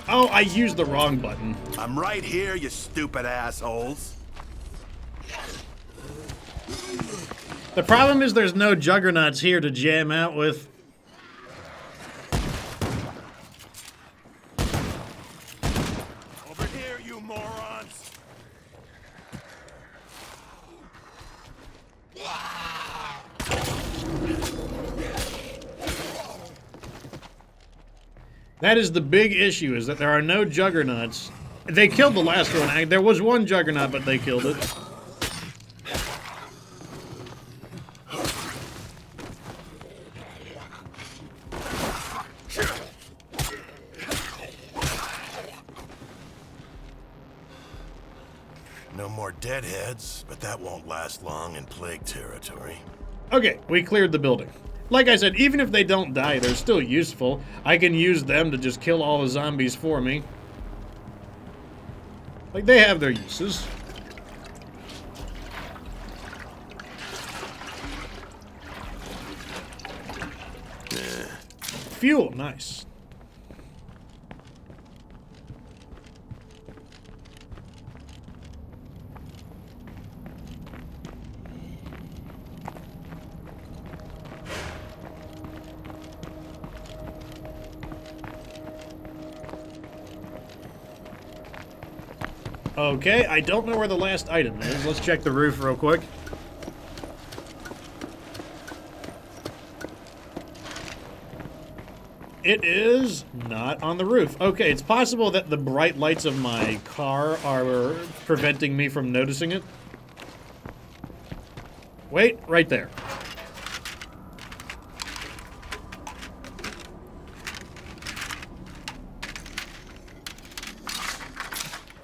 Oh, I used the wrong button. I'm right here, you stupid assholes. The problem is there's no juggernauts here to jam out with. Over here, you morons. That is the big issue, is that there are no juggernauts. They killed the last one. There was one juggernaut, but they killed it. No more deadheads, but that won't last long in plague territory. Okay, we cleared the building. Like I said, even if they don't die, they're still useful. I can use them to just kill all the zombies for me. Like, they have their uses. Fuel, nice. Okay, I don't know where the last item is. Let's check the roof real quick. It is not on the roof. Okay, it's possible that the bright lights of my car are preventing me from noticing it. Wait, right there.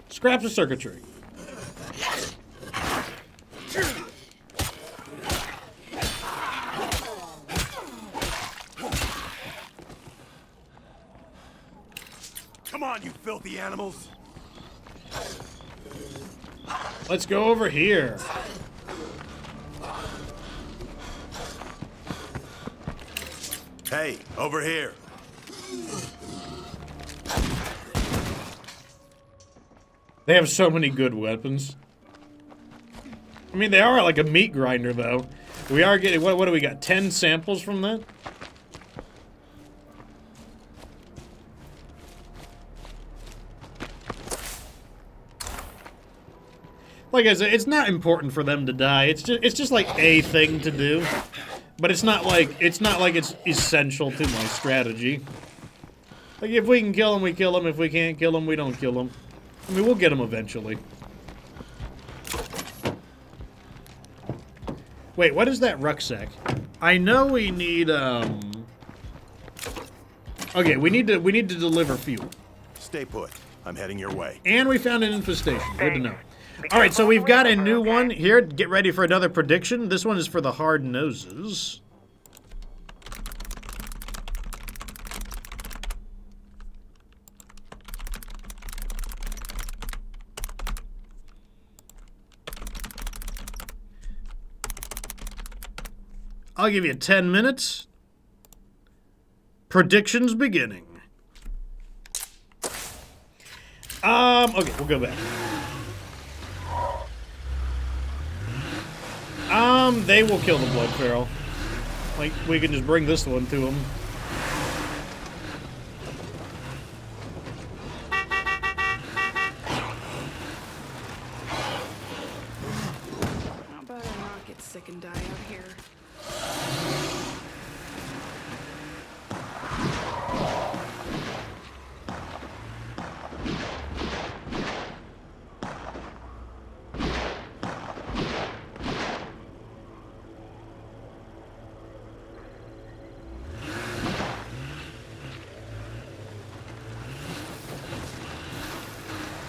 Scraps of circuitry. Come on, you filthy animals. Let's go over here. Hey, over here. They have so many good weapons. I mean, they are like a meat grinder, though. We are getting, what do we got, 10 samples from that? Like I said, it's not important for them to die. It's just like a thing to do. But it's not like it's essential to my strategy. Like, if we can kill them, we kill them. If we can't kill them, we don't kill them. I mean, we'll get them eventually. Wait, what is that rucksack? I know we need, okay, we need to deliver fuel. Stay put. I'm heading your way. And we found an infestation. Good to know. Alright, so we've got a new one here. Get ready for another prediction. This one is for the hard noses. I'll give you 10 minutes. Predictions beginning. Okay, we'll go back. They will kill the blood feral. Like, we can just bring this one to them. I better not get sick and die out here.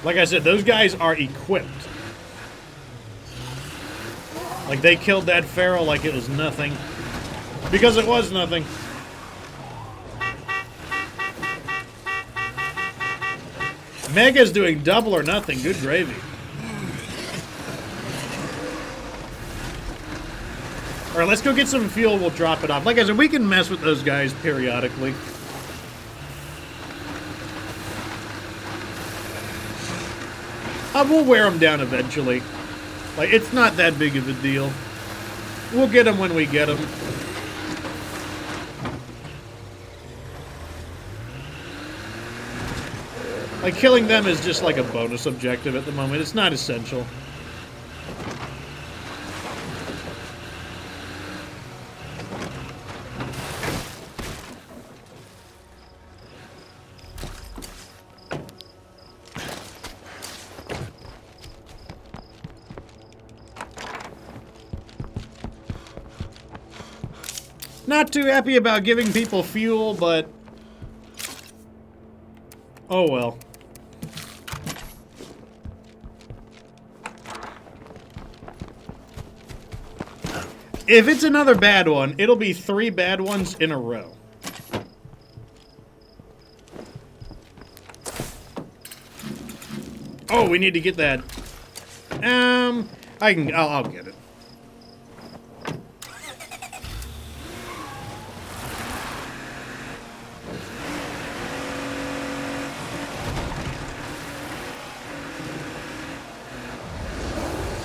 Like I said, those guys are equipped. Like, they killed that feral like it was nothing. Because it was nothing. Mega's doing double or nothing. Good gravy. Alright, let's go get some fuel. We'll drop it off. Like I said, we can mess with those guys periodically. We'll wear them down eventually. Like, it's not that big of a deal. We'll get them when we get them. Like, killing them is just like a bonus objective at the moment. It's not essential. Not too happy about giving people fuel, but... oh well. If it's another bad one, it'll be 3 bad ones in a row. Oh, we need to get that. I'll get it.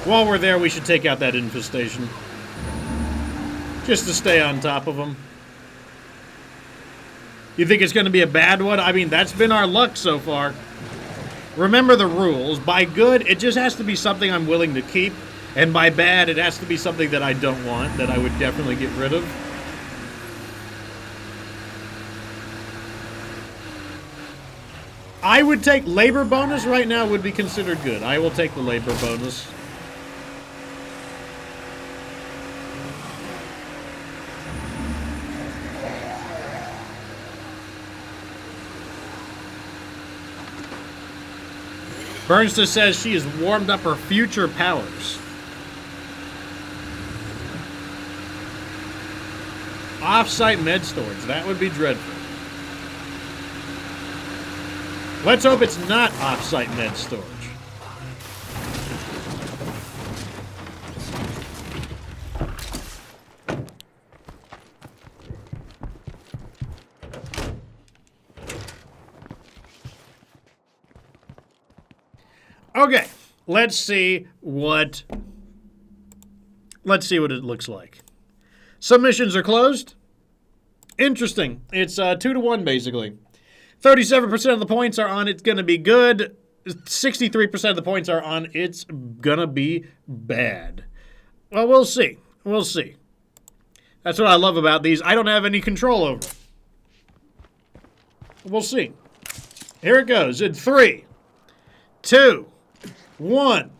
While we're there, we should take out that infestation. Just to stay on top of them. You think it's going to be a bad one? I mean, that's been our luck so far. Remember the rules. By good, it just has to be something I'm willing to keep. And by bad, it has to be something that I don't want, that I would definitely get rid of. I would take labor bonus right now would be considered good. I will take the labor bonus. Bernsta says she has warmed up her future powers. Off-site med storage. That would be dreadful. Let's hope it's not off-site med storage. Okay, let's see what it looks like. Submissions are closed. Interesting. It's 2-1 basically. 37% of the points are on it's gonna be good. 63% of the points are on it's gonna be bad. Well, we'll see. We'll see. That's what I love about these. I don't have any control over them. We'll see. Here it goes in 3, 2, 1.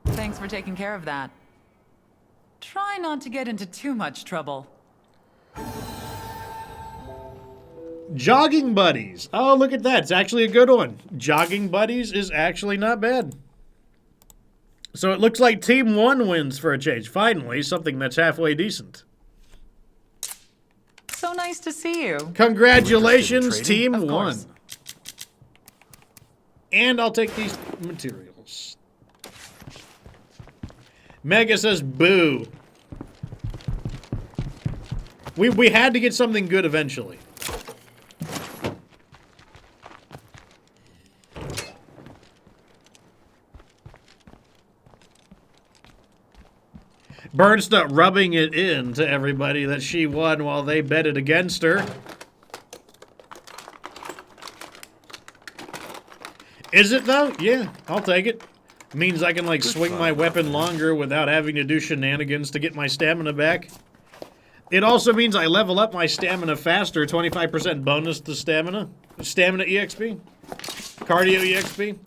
Thanks for taking care of that. Try not to get into too much trouble. Jogging Buddies. Oh, look at that. It's actually a good one. Jogging Buddies is actually not bad. So it looks like Team 1 wins for a change. Finally, something that's halfway decent. So nice to see you. Congratulations, Team 1. And I'll take these materials. Mega says boo. We had to get something good eventually. Burns not rubbing it in to everybody that she won while they betted against her. Is it though? Yeah, I'll take it. Means I can like swing my weapon longer without having to do shenanigans to get my stamina back. It also means I level up my stamina faster, 25% bonus to stamina. Stamina EXP. Cardio EXP.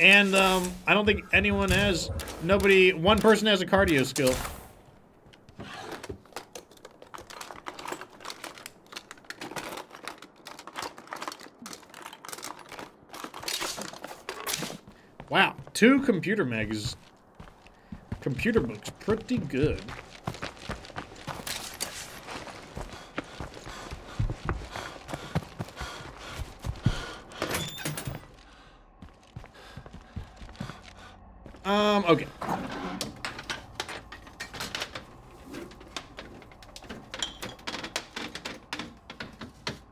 And I don't think anyone has, one person has a cardio skill. Wow, 2 computer mags. Computer books, pretty good. Okay.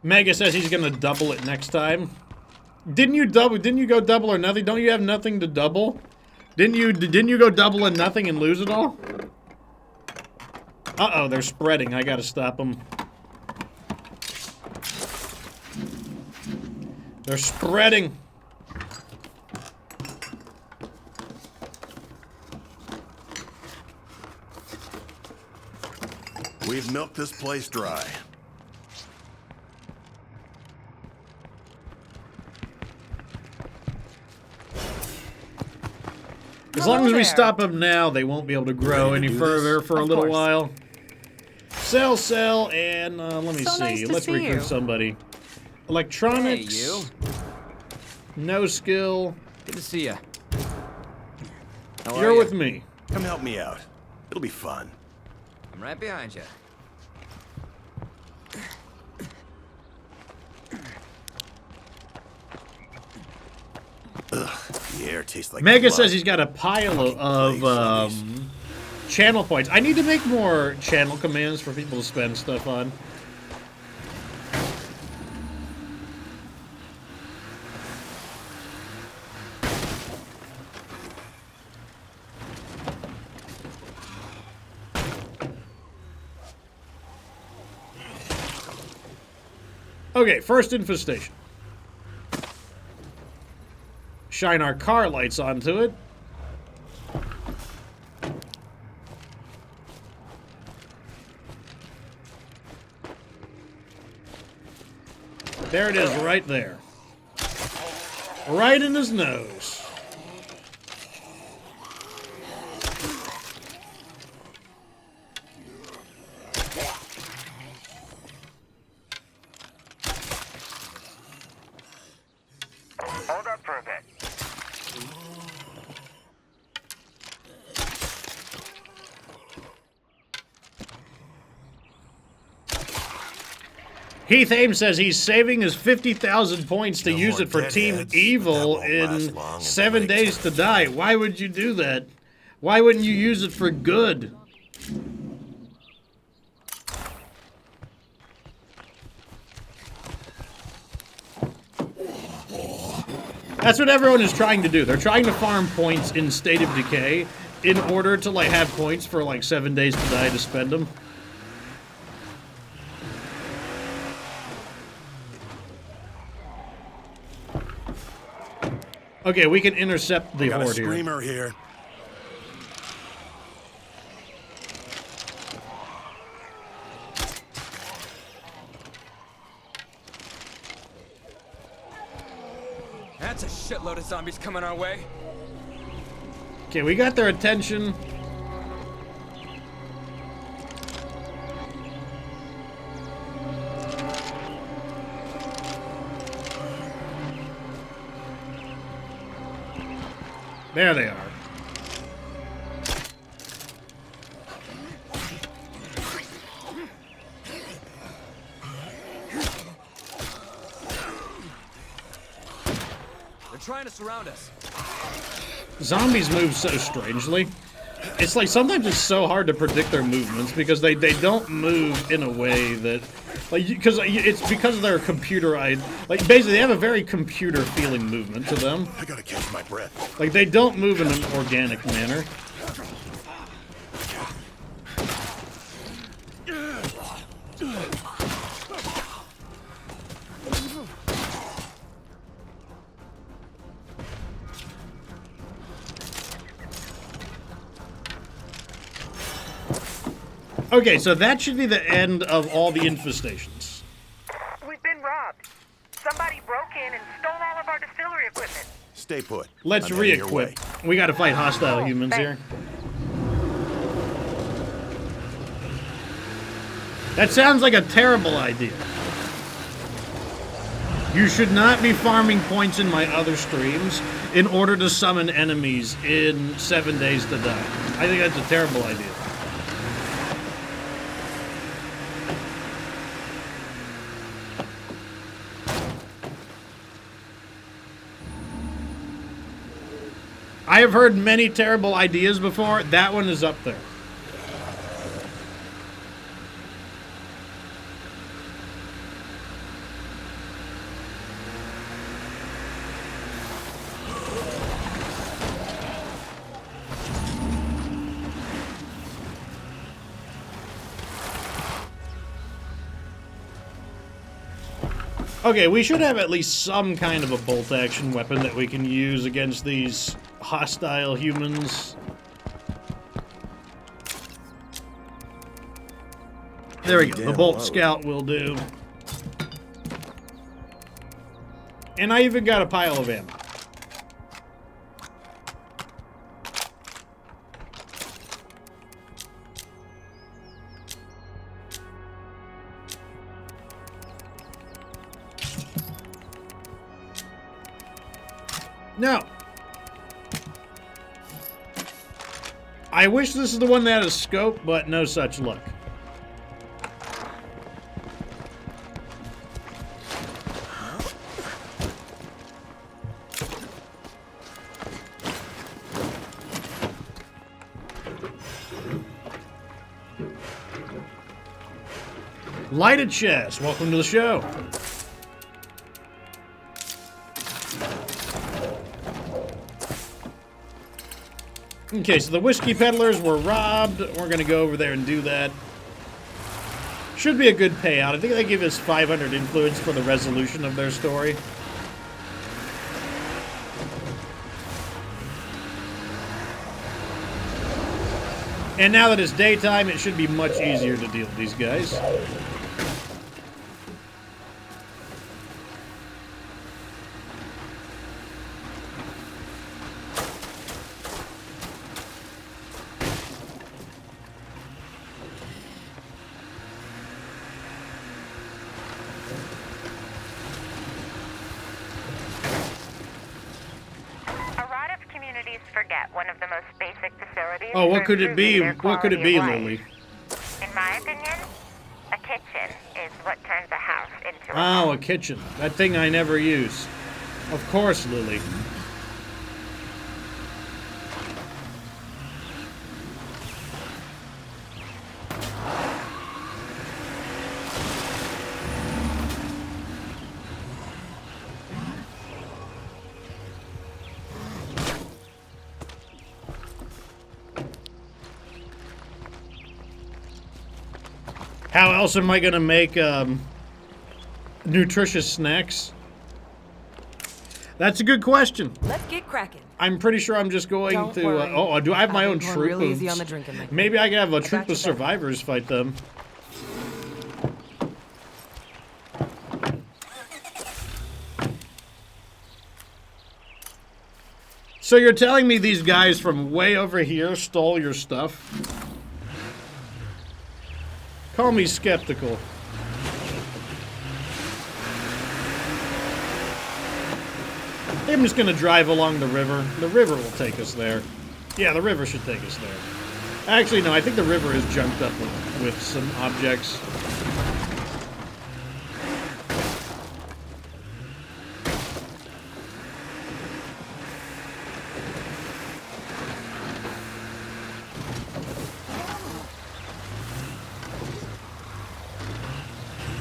Mega says he's gonna double it next time. Didn't you go double or nothing? Don't you have nothing to double? Didn't you go double and nothing and lose it all? Uh-oh, they're spreading. I gotta stop them. They're spreading. We've milked this place dry. As long as we stop them now, they won't be able to grow any further for a little while. Sell, and let me see. Nice Let's recruit somebody. Electronics. Hey, you. No skill. Good to see ya. You're with me. Come help me out. It'll be fun. I'm right behind you. Ugh, the air tastes like Mega blood. says he's got a pile of channel points. I need to make more channel commands for people to spend stuff on. Okay, first infestation. Shine our car lights onto it. There it is, right there. Right in his nose. Hold up for a bit. Heath Ames says he's saving his 50,000 points to use it for Team deadheads, Evil but that won't last in long in 7 Blake days to die. Why would you do that? Why wouldn't you use it for good? That's what everyone is trying to do. They're trying to farm points in State of Decay in order to like have points for like 7 days to die to spend them. Okay, we can intercept the Got a horde here. screamer here. That's a shitload of zombies coming our way. Okay, we got their attention. There they are. They're trying to surround us. Zombies move so strangely. It's like sometimes it's so hard to predict their movements because they don't move in a way that, like, because it's because of their computerized, like basically they have a very computer feeling movement to them. I gotta catch my breath. Like they don't move in an organic manner. Okay, so that should be the end of all the infestations. We've been robbed. Somebody broke in and stole all of our distillery equipment. Stay put. Let's I'm heading your way. re-equip. We gotta fight hostile humans here. That sounds like a terrible idea. You should not be farming points in my other streams in order to summon enemies in 7 days to die. I think that's a terrible idea. I have heard many terrible ideas before. That one is up there. Okay, we should have at least some kind of a bolt-action weapon that we can use against these hostile humans. There we go. The Bolt Scout will do. And I even got a pile of ammo. No. I wish this is the one that had a scope, but no such luck. Lighted chest, welcome to the show. Okay, so the whiskey peddlers were robbed. We're going to go over there and do that. Should be a good payout. I think they give us 500 influence for the resolution of their story. And now that it's daytime, it should be much easier to deal with these guys. Oh, what could it be? What could it be, Lily? In my opinion, a kitchen is what turns a house into a home. A kitchen. That thing I never use. Of course, Lily. How else am I going to make nutritious snacks? That's a good question. Let's get cracking. I'm pretty sure I'm just going to... do I have my own troop? Real easy on the drinking mix. Maybe I can have a troop of survivors fight them. So you're telling me these guys from way over here stole your stuff? Call me skeptical. I'm just gonna drive along the river. The river will take us there. Yeah, the river should take us there. Actually, no, I think the river is junked up with some objects.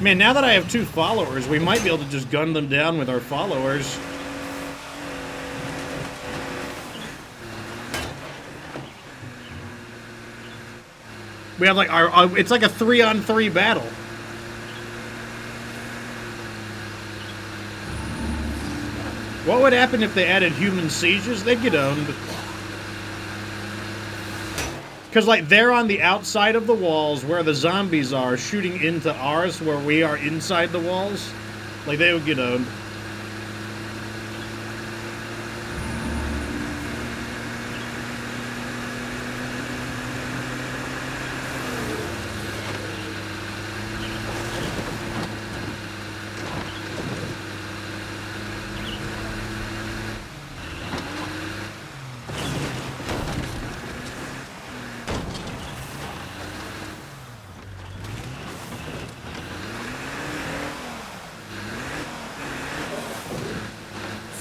Man, now that I have 2 followers, we might be able to just gun them down with our followers. We have like it's like a 3-on-3 battle. What would happen if they added human sieges? They'd get owned. Because, like, they're on the outside of the walls where the zombies are, shooting into ours where we are inside the walls. Like, they would get owned.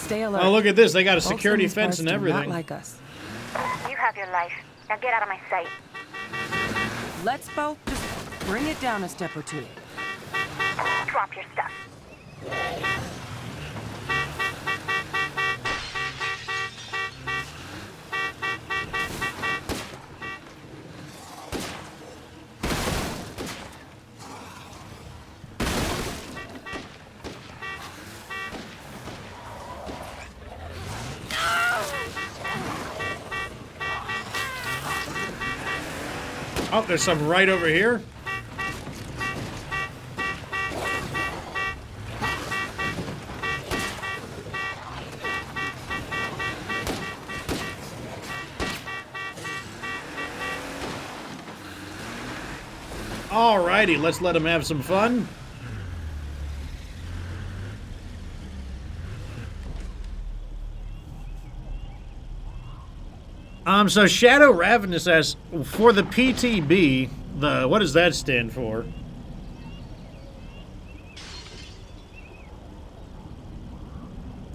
Stay alert. Oh, look at this. They got a Folks security in these fence parts and do everything. Not like us. You have your life. Now get out of my sight. Let's both just bring it down a step or two. Drop your stuff. Oh, there's some right over here. Alrighty, let's let him have some fun. So Shadow Ravenous asks, for the PTB, what does that stand for?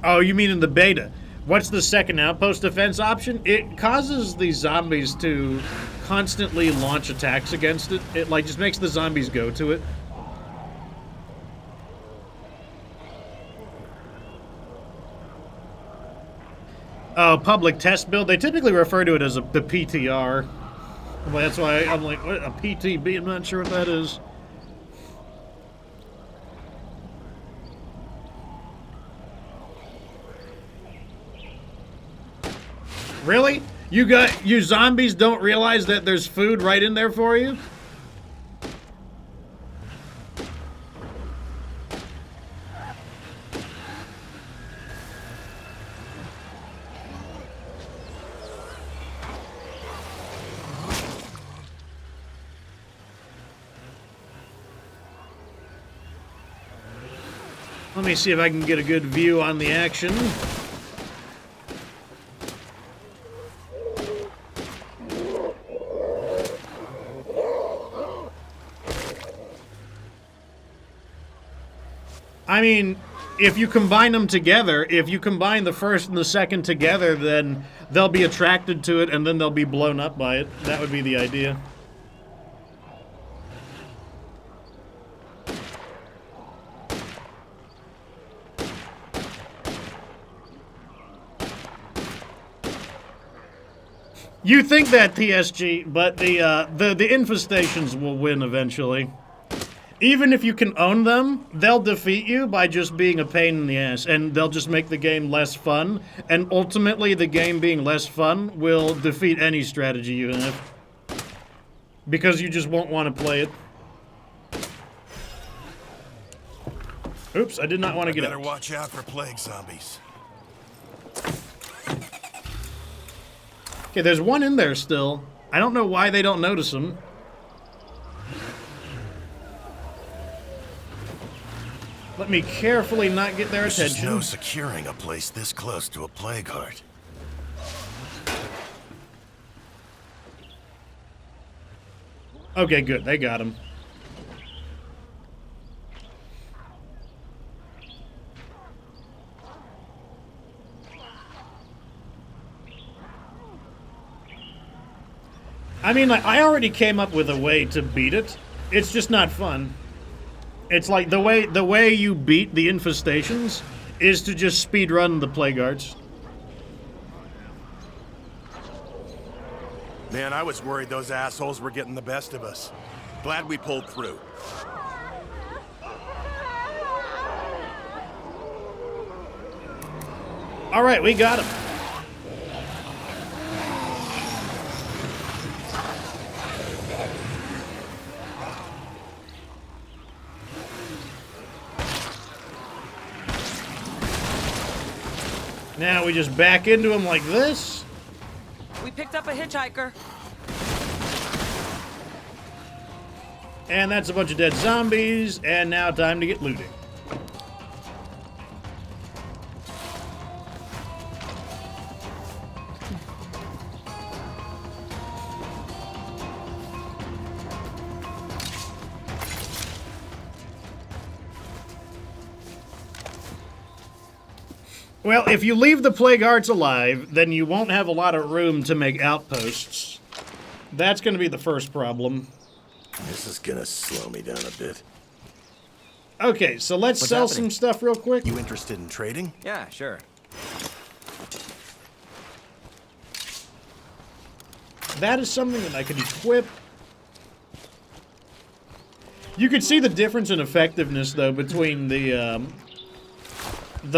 Oh, you mean in the beta. What's the second outpost defense option? It causes the zombies to constantly launch attacks against it. It, like, just makes the zombies go to it. Oh, public test build. They typically refer to it as the PTR. Well, that's why I'm like, what, a PTB? I'm not sure what that is. Really? You zombies don't realize that there's food right in there for you? Let me see if I can get a good view on the action. I mean, if you combine them together, if you combine the first and the second together, then they'll be attracted to it and then they'll be blown up by it. That would be the idea. You think that, TSG, but the infestations will win eventually. Even if you can own them, they'll defeat you by just being a pain in the ass, and they'll just make the game less fun, and ultimately the game being less fun will defeat any strategy you have. Because you just won't want to play it. Oops, I did not want to get Better out. watch out for plague zombies. Okay, there's one in there still. I don't know why they don't notice him. Let me carefully not get their attention. There's no securing a place this close to a plague heart. Okay, good. They got him. I mean, like, I already came up with a way to beat it. It's just not fun. It's like the way you beat the infestations is to just speed run the plague arts. Man, I was worried those assholes were getting the best of us. Glad we pulled through. All right, we got him. Now we just back into him like this. We picked up a hitchhiker. And that's a bunch of dead zombies. And now time to get looting. Well, if you leave the Plague Hearts alive, then you won't have a lot of room to make outposts. That's going to be the first problem. This is gonna slow me down a bit. Okay, so let's What's sell happening? some stuff real quick. You interested in trading? Yeah, sure. That is something that I could equip. You could see the difference in effectiveness, though, between the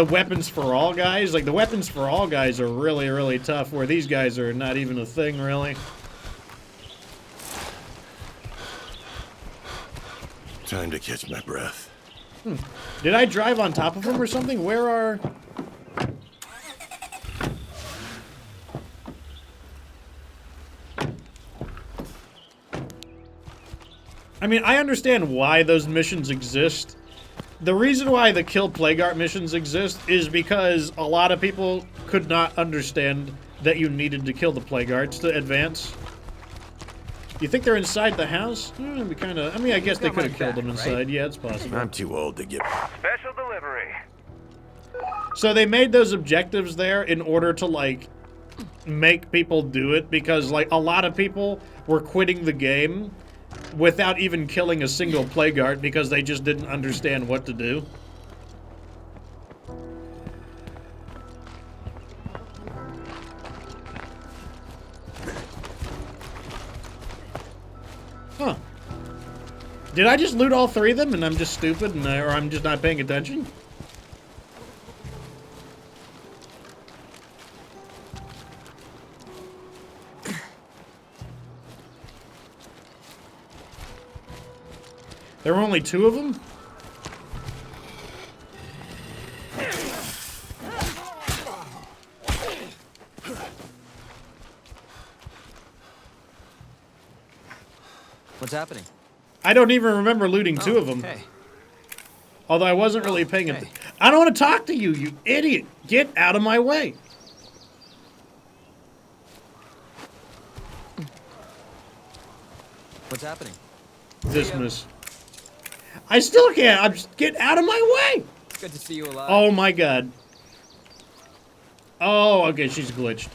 weapons for all guys. Like, the weapons for all guys are really, really tough, where these guys are not even a thing, really. Time to catch my breath. Did I drive on top of them or something? Where are... I mean, I understand why those missions exist. The reason why the Kill Plague Heart missions exist is because a lot of people could not understand that you needed to kill the Plague Hearts to advance. You think they're inside the house? We kind of... I mean, I guess they could have killed them inside. Right? Yeah, it's possible. I'm too old to get... Special delivery. So they made those objectives there in order to, like, make people do it, because, like, a lot of people were quitting the game without even killing a single Plague Heart because they just didn't understand what to do. Huh. Did I just loot all three of them and I'm just stupid and or I'm just not paying attention? There were only two of them? What's happening? I don't even remember looting two of them. Hey. Although I wasn't really paying attention. I don't want to talk to you, you idiot! Get out of my way! What's happening? Dismiss. I still can't. I'm just get out of my way! It's good to see you alive. Oh my god. Oh, okay, she's glitched.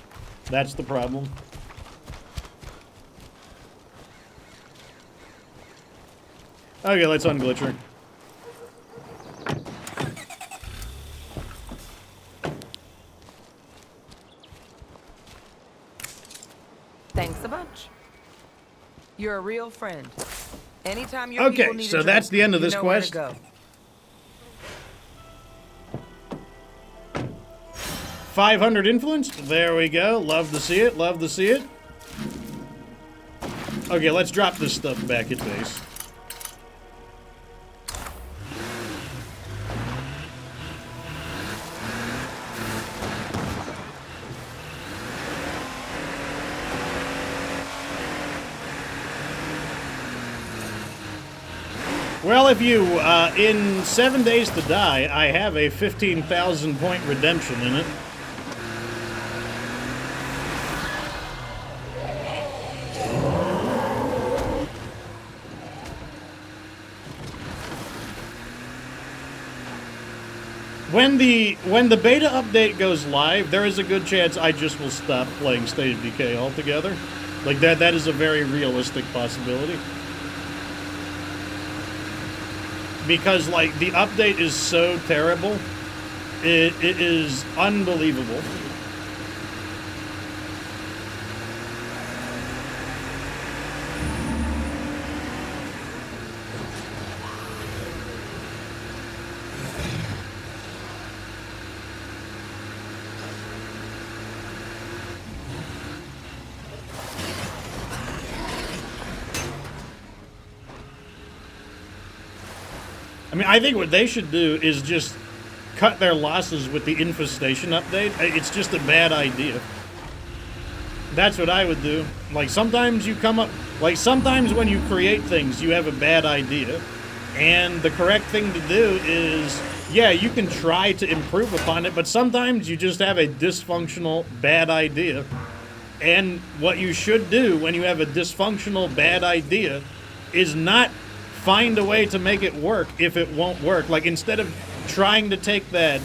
That's the problem. Okay, let's unglitch her. Thanks a bunch. You're a real friend. Anytime your Okay, people need so a drink, that's the end of you this know where quest. to go. 500 influence. There we go. Love to see it. Love to see it. Okay, let's drop this stuff back at base. Well, if you, in 7 Days to Die, I have a 15,000 point redemption in it. When the beta update goes live, there is a good chance I just will stop playing State of Decay altogether. Like, that is a very realistic possibility. Because, like, the update is so terrible, it is unbelievable. I mean, I think what they should do is just cut their losses with the infestation update. It's just a bad idea. That's what I would do. Like, sometimes you come up... Like, sometimes when you create things, you have a bad idea. And the correct thing to do is... Yeah, you can try to improve upon it, but sometimes you just have a dysfunctional, bad idea. And what you should do when you have a dysfunctional, bad idea is not find a way to make it work if it won't work. Like, instead of trying to take that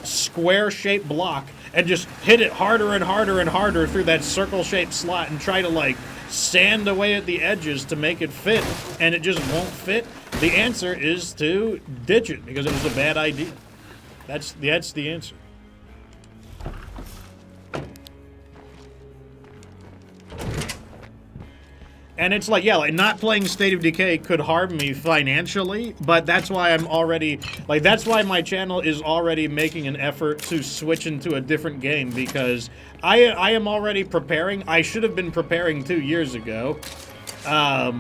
square-shaped block and just hit it harder and harder and harder through that circle-shaped slot and try to, like, sand away at the edges to make it fit, and it just won't fit, the answer is to ditch it, because it was a bad idea. That's the answer. And it's like, yeah, like, not playing State of Decay could harm me financially, but that's why I'm already, like, that's why my channel is already making an effort to switch into a different game, because I am already preparing. I should have been preparing 2 years ago. I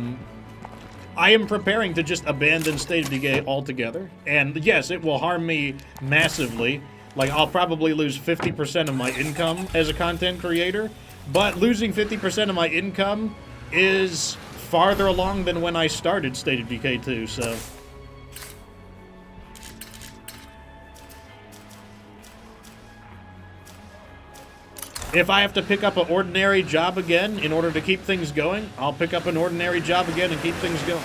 am preparing to just abandon State of Decay altogether, and yes, it will harm me massively. Like, I'll probably lose 50% of my income as a content creator, but losing 50% of my income is farther along than when I started State of Decay 2, so... If I have to pick up an ordinary job again in order to keep things going, I'll pick up an ordinary job again and keep things going.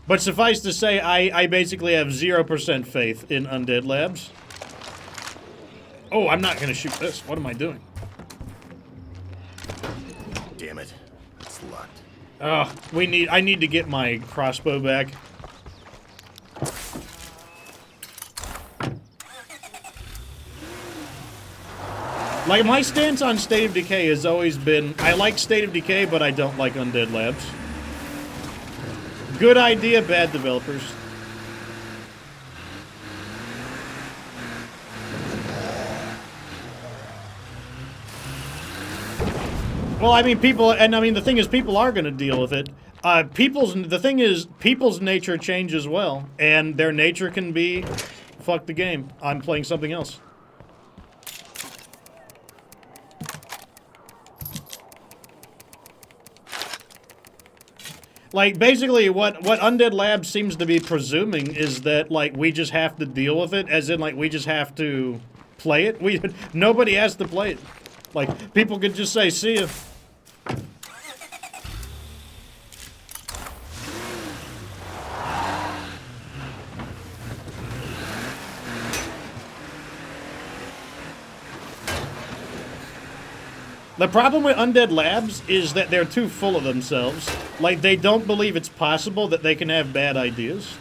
But suffice to say, I basically have 0% faith in Undead Labs. Oh, I'm not gonna shoot this. What am I doing? Damn it. It's locked. Oh, I need to get my crossbow back. Like, my stance on State of Decay has always been, I like State of Decay, but I don't like Undead Labs. Good idea, bad developers. Well, I mean, the thing is, people are going to deal with it. The thing is, people's nature changes as well, and their nature can be, fuck the game, I'm playing something else. Like, basically, what Undead Labs seems to be presuming is that, like, we just have to deal with it, as in, like, we just have to play it. Nobody has to play it. Like, people could just say, see ya. The problem with Undead Labs is that they're too full of themselves. Like, they don't believe it's possible that they can have bad ideas.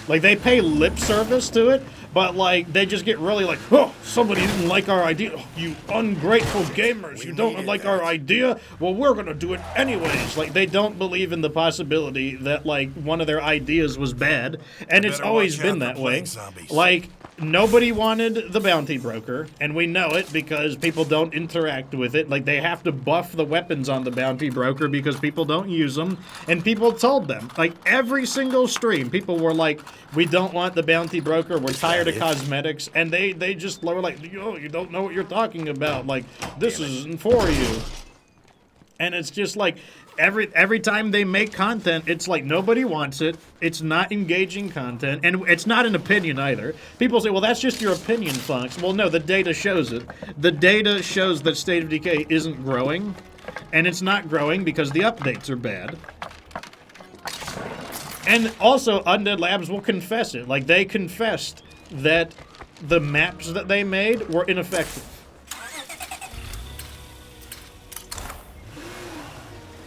Like, they pay lip service to it, but, like, they just get really like, oh, somebody didn't like our idea. Oh, you ungrateful gamers, you don't like our idea? Well, we're gonna do it anyways. Like, they don't believe in the possibility that, like, one of their ideas was bad, and it's always been that way. Like, nobody wanted the bounty broker, and we know it because people don't interact with it. Like, they have to buff the weapons on the bounty broker because people don't use them, and people told them. Like, every single stream, people were like, we don't want the bounty broker, we're tired of cosmetics, and they just were like, oh, you don't know what you're talking about. Like, this isn't for you. And it's just like, every time they make content, it's like nobody wants it. It's not engaging content, and it's not an opinion either. People say, well, that's just your opinion, Fox. Well, no, the data shows it. The data shows that State of Decay isn't growing, and it's not growing because the updates are bad. And also, Undead Labs will confess it. Like, they confessed that the maps that they made were ineffective.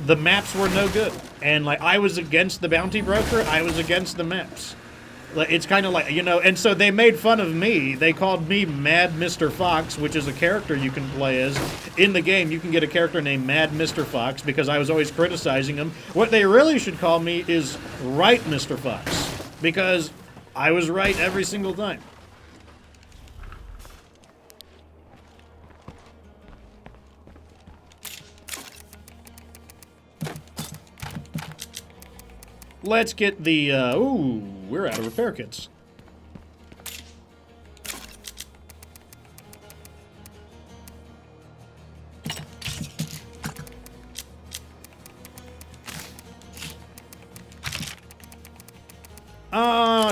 The maps were no good. And, like, I was against the bounty broker, I was against the maps. It's kind of like, you know, and so they made fun of me. They called me Mad Mr. Fox, which is a character you can play as. In the game, you can get a character named Mad Mr. Fox because I was always criticizing him. What they really should call me is Right Mr. Fox because I was right every single time. Let's get the, ooh, we're out of repair kits.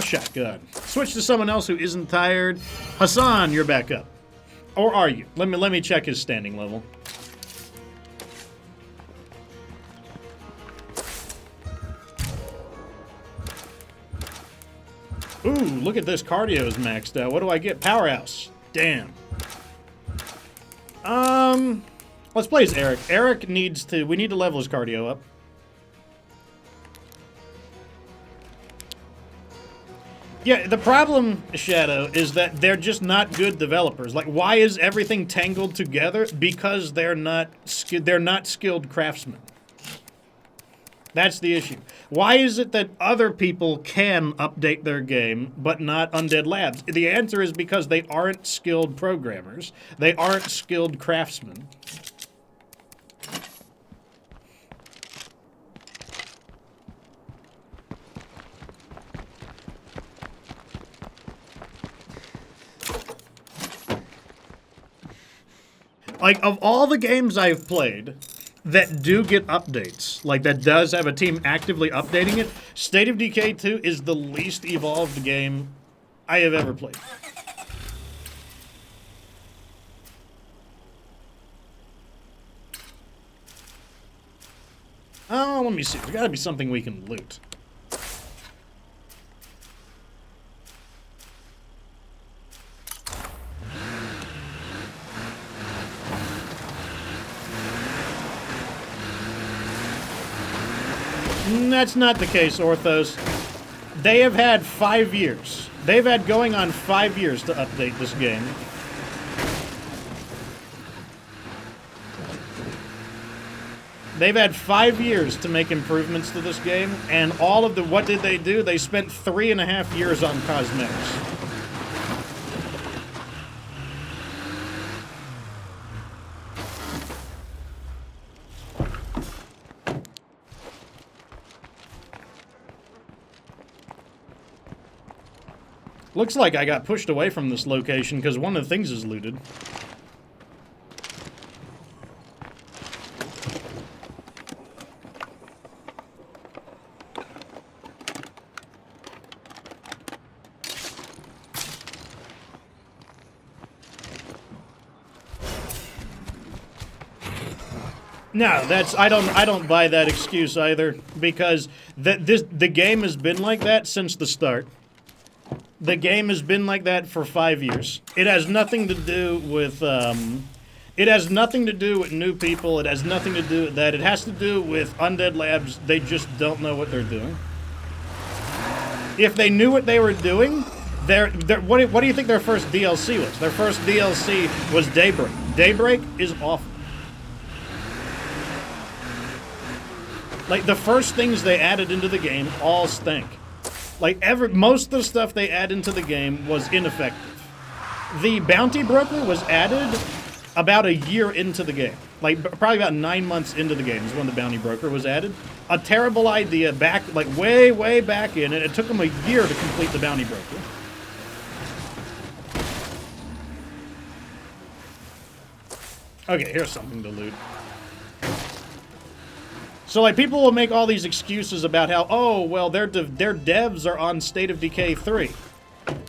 Shotgun. Switch to someone else who isn't tired. Hassan, you're back up. Or are you? Let me check his standing level. Ooh, look at this. Cardio is maxed out. What do I get? Powerhouse. Damn. Let's play as Eric. Eric needs to... We need to level his cardio up. Yeah, the problem, Shadow, is that they're just not good developers. Like, why is everything tangled together? Because they're not skilled craftsmen. That's the issue. Why is it that other people can update their game, but not Undead Labs? The answer is because they aren't skilled programmers. They aren't skilled craftsmen. Like, of all the games I've played that do get updates, like that does have a team actively updating it, State of Decay 2 is the least evolved game I have ever played. Oh, let me see. There's gotta be something we can loot. That's not the case, Orthos. They have had 5 years. They've had going on 5 years to update this game. They've had 5 years to make improvements to this game, and all of the... What did they do? They spent 3.5 years on cosmetics. Looks like I got pushed away from this location because one of the things is looted. No, that's I don't buy that excuse either because the game has been like that since the start. The game has been like that for 5 years. It has nothing to do with, it has nothing to do with new people. It has nothing to do with that. It has to do with Undead Labs. They just don't know what they're doing. If they knew what they were doing, what do you think their first DLC was? Their first DLC was Daybreak. Daybreak is awful. Like, the first things they added into the game all stink. Like, most of the stuff they add into the game was ineffective. The Bounty Broker was added about a year into the game. Like, probably about 9 months into the game is when the Bounty Broker was added. A terrible idea back, like, way, way back in, and it took them a year to complete the Bounty Broker. Okay, here's something to loot. So, like, people will make all these excuses about how, oh, well, their devs are on State of Decay 3.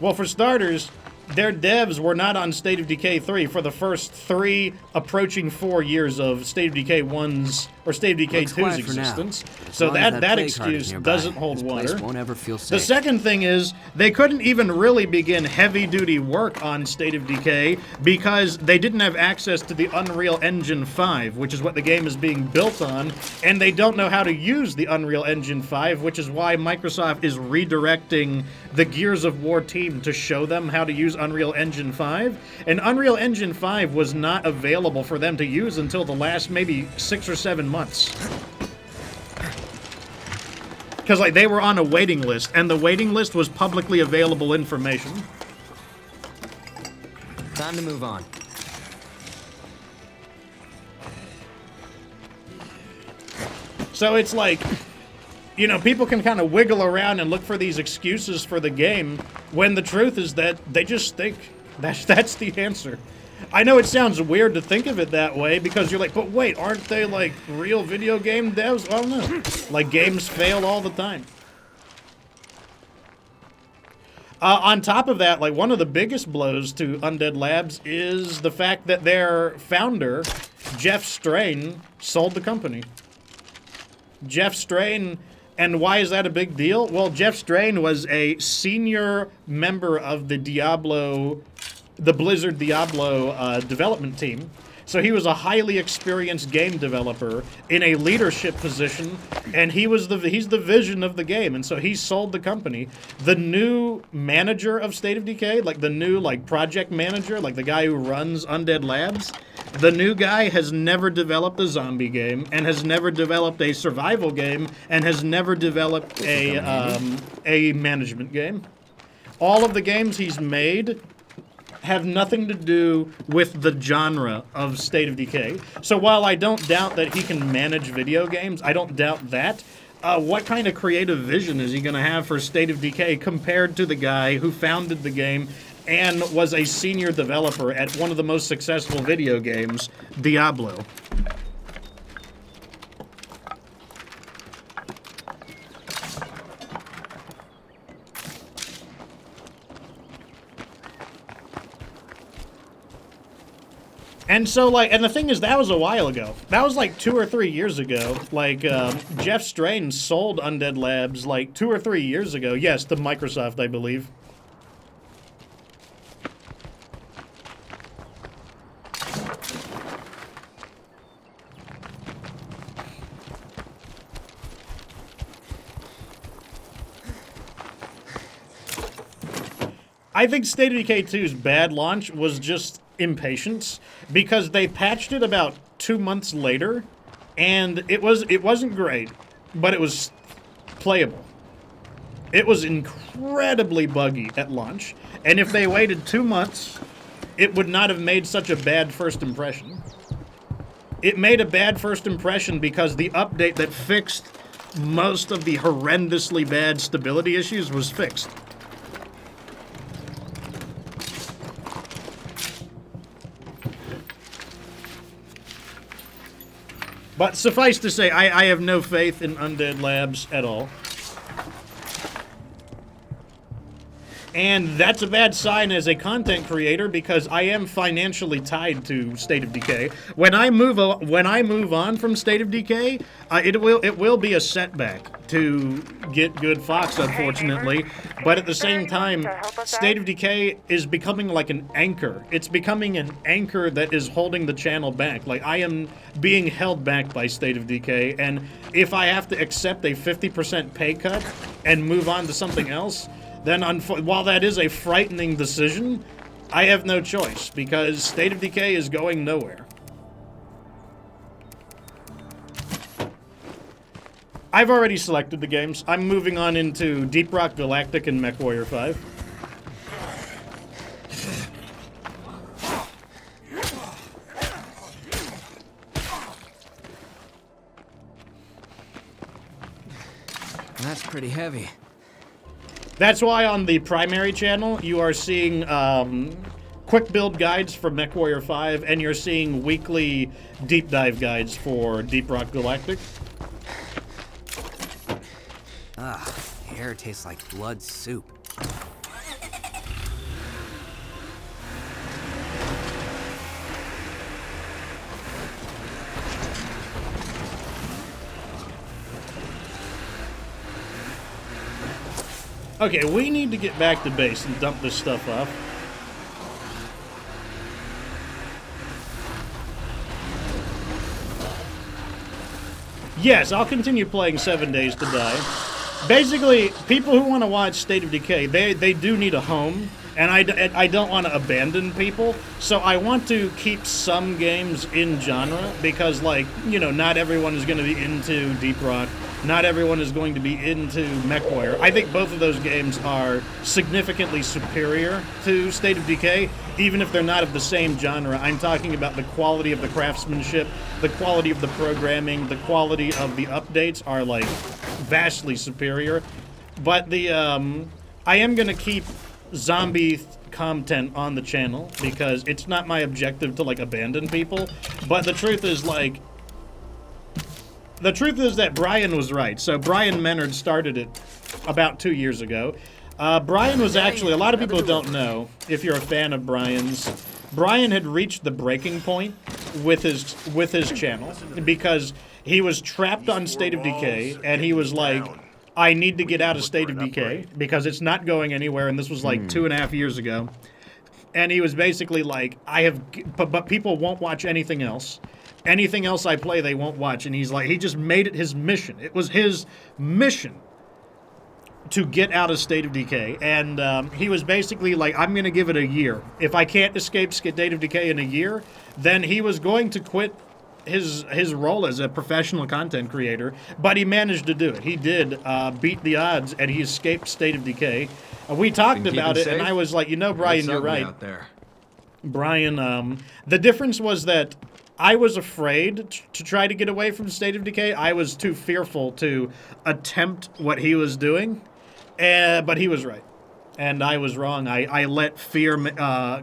Well, for starters, their devs were not on State of Decay 3 for the first 3 approaching 4 years of State of Decay 1's or State of Decay 2's existence. So that excuse doesn't hold water. Won't ever feel safe. The second thing is they couldn't even really begin heavy-duty work on State of Decay because they didn't have access to the Unreal Engine 5, which is what the game is being built on, and they don't know how to use the Unreal Engine 5, which is why Microsoft is redirecting the Gears of War team to show them how to use Unreal Engine 5. And Unreal Engine 5 was not available for them to use until the last maybe 6 or 7 months. Because like they were on a waiting list, and the waiting list was publicly available information. Time to move on. So it's like, you know, people can kind of wiggle around and look for these excuses for the game when the truth is that they just think that's the answer. I know it sounds weird to think of it that way because you're like, but wait, aren't they like real video game devs? Well, no. Like games fail all the time. On top of that, like one of the biggest blows to Undead Labs is the fact that their founder, Jeff Strain, sold the company. Jeff Strain, and why is that a big deal? Well, Jeff Strain was a senior member of the Blizzard Diablo development team. So he was a highly experienced game developer in a leadership position, and he's the vision of the game, and so he sold the company. The new manager of State of Decay, like the new like project manager, like the guy who runs Undead Labs, the new guy has never developed a zombie game, and has never developed a survival game, and has never developed a management game. All of the games he's made have nothing to do with the genre of State of Decay. So while I don't doubt that he can manage video games, I don't doubt that, what kind of creative vision is he going to have for State of Decay compared to the guy who founded the game and was a senior developer at one of the most successful video games, Diablo? And so, like, and the thing is, that was a while ago. That was like 2 or 3 years ago. Like, Jeff Strain sold Undead Labs like 2 or 3 years ago. Yes, to Microsoft, I believe. I think State of Decay 2's bad launch was just impatience, because they patched it about 2 months later, and it wasn't great, but it was playable. It was incredibly buggy at launch, and if they waited 2 months, it would not have made such a bad first impression. It made a bad first impression because the update that fixed most of the horrendously bad stability issues was fixed. But suffice to say, I have no faith in Undead Labs at all. And that's a bad sign as a content creator because I am financially tied to State of Decay. When I move on from State of Decay, it will be a setback to Get Good Fox, unfortunately. But at the same time, State of Decay is becoming like an anchor. It's becoming an anchor that is holding the channel back. Like, I am being held back by State of Decay, and if I have to accept a 50% pay cut and move on to something else, then while that is a frightening decision, I have no choice, because State of Decay is going nowhere. I've already selected the games. I'm moving on into Deep Rock Galactic and MechWarrior 5. That's pretty heavy. That's why on the primary channel, you are seeing quick build guides for MechWarrior 5, and you're seeing weekly deep dive guides for Deep Rock Galactic. Ah, the air tastes like blood soup. Okay, we need to get back to base and dump this stuff off. Yes, I'll continue playing 7 Days to Die. Basically, people who want to watch State of Decay, they do need a home, and I don't want to abandon people, so I want to keep some games in genre, because, like, you know, not everyone is going to be into Deep Rock, not everyone is going to be into MechWarrior. I think both of those games are significantly superior to State of Decay, even if they're not of the same genre. I'm talking about the quality of the craftsmanship, the quality of the programming, the quality of the updates are, like, vastly superior. But the, I am going to keep zombie content on the channel, because it's not my objective to, like, abandon people. But the truth is, like, the truth is that Brian was right. So Brian Menard started it about 2 years ago. Brian was actually, a lot of people don't know, if you're a fan of Brian's, Brian had reached the breaking point with his channel, because he was trapped on State of Decay, and he was like, I need to get out of State of Decay, because it's not going anywhere, and this was like 2.5 years ago. And he was basically like, but people won't watch anything else. Anything else I play, they won't watch. And he's like, he just made it his mission. It was his mission to get out of State of Decay. And he was basically like, I'm going to give it a year. If I can't escape State of Decay in a year, then he was going to quit his role as a professional content creator. But he managed to do it. He did beat the odds, and he escaped State of Decay. We talked about it, and I was like, you know, Brian, you're right. Out there. Brian, the difference was that I was afraid to try to get away from State of Decay. I was too fearful to attempt what he was doing, but he was right. And I was wrong. I let fear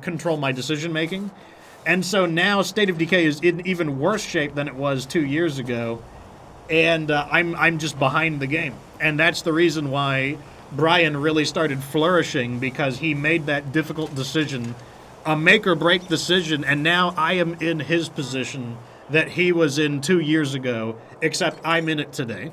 control my decision-making. And so now State of Decay is in even worse shape than it was 2 years ago, and I'm just behind the game. And that's the reason why Brian really started flourishing, because he made that difficult decision, a make-or-break decision, and now I am in his position that he was in 2 years ago, except I'm in it today.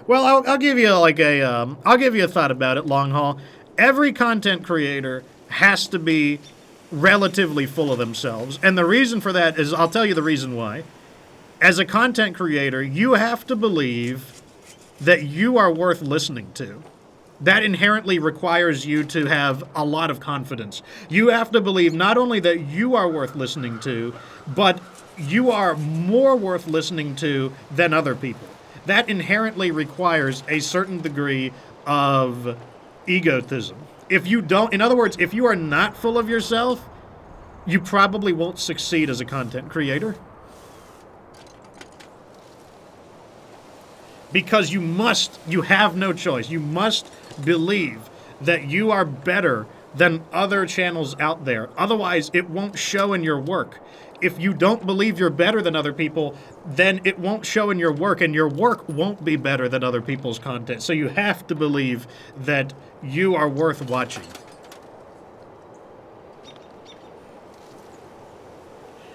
Well, I'll give you like I'll give you a thought about it, long haul. Every content creator has to be relatively full of themselves, and the reason for that is, I'll tell you the reason why. As a content creator, you have to believe that you are worth listening to. That inherently requires you to have a lot of confidence. You have to believe not only that you are worth listening to, but you are more worth listening to than other people. That inherently requires a certain degree of egotism. If you don't, in other words, if you are not full of yourself, you probably won't succeed as a content creator. Because you have no choice. You must believe that you are better than other channels out there. Otherwise, it won't show in your work. If you don't believe you're better than other people, then it won't show in your work, and your work won't be better than other people's content. So you have to believe that you are worth watching.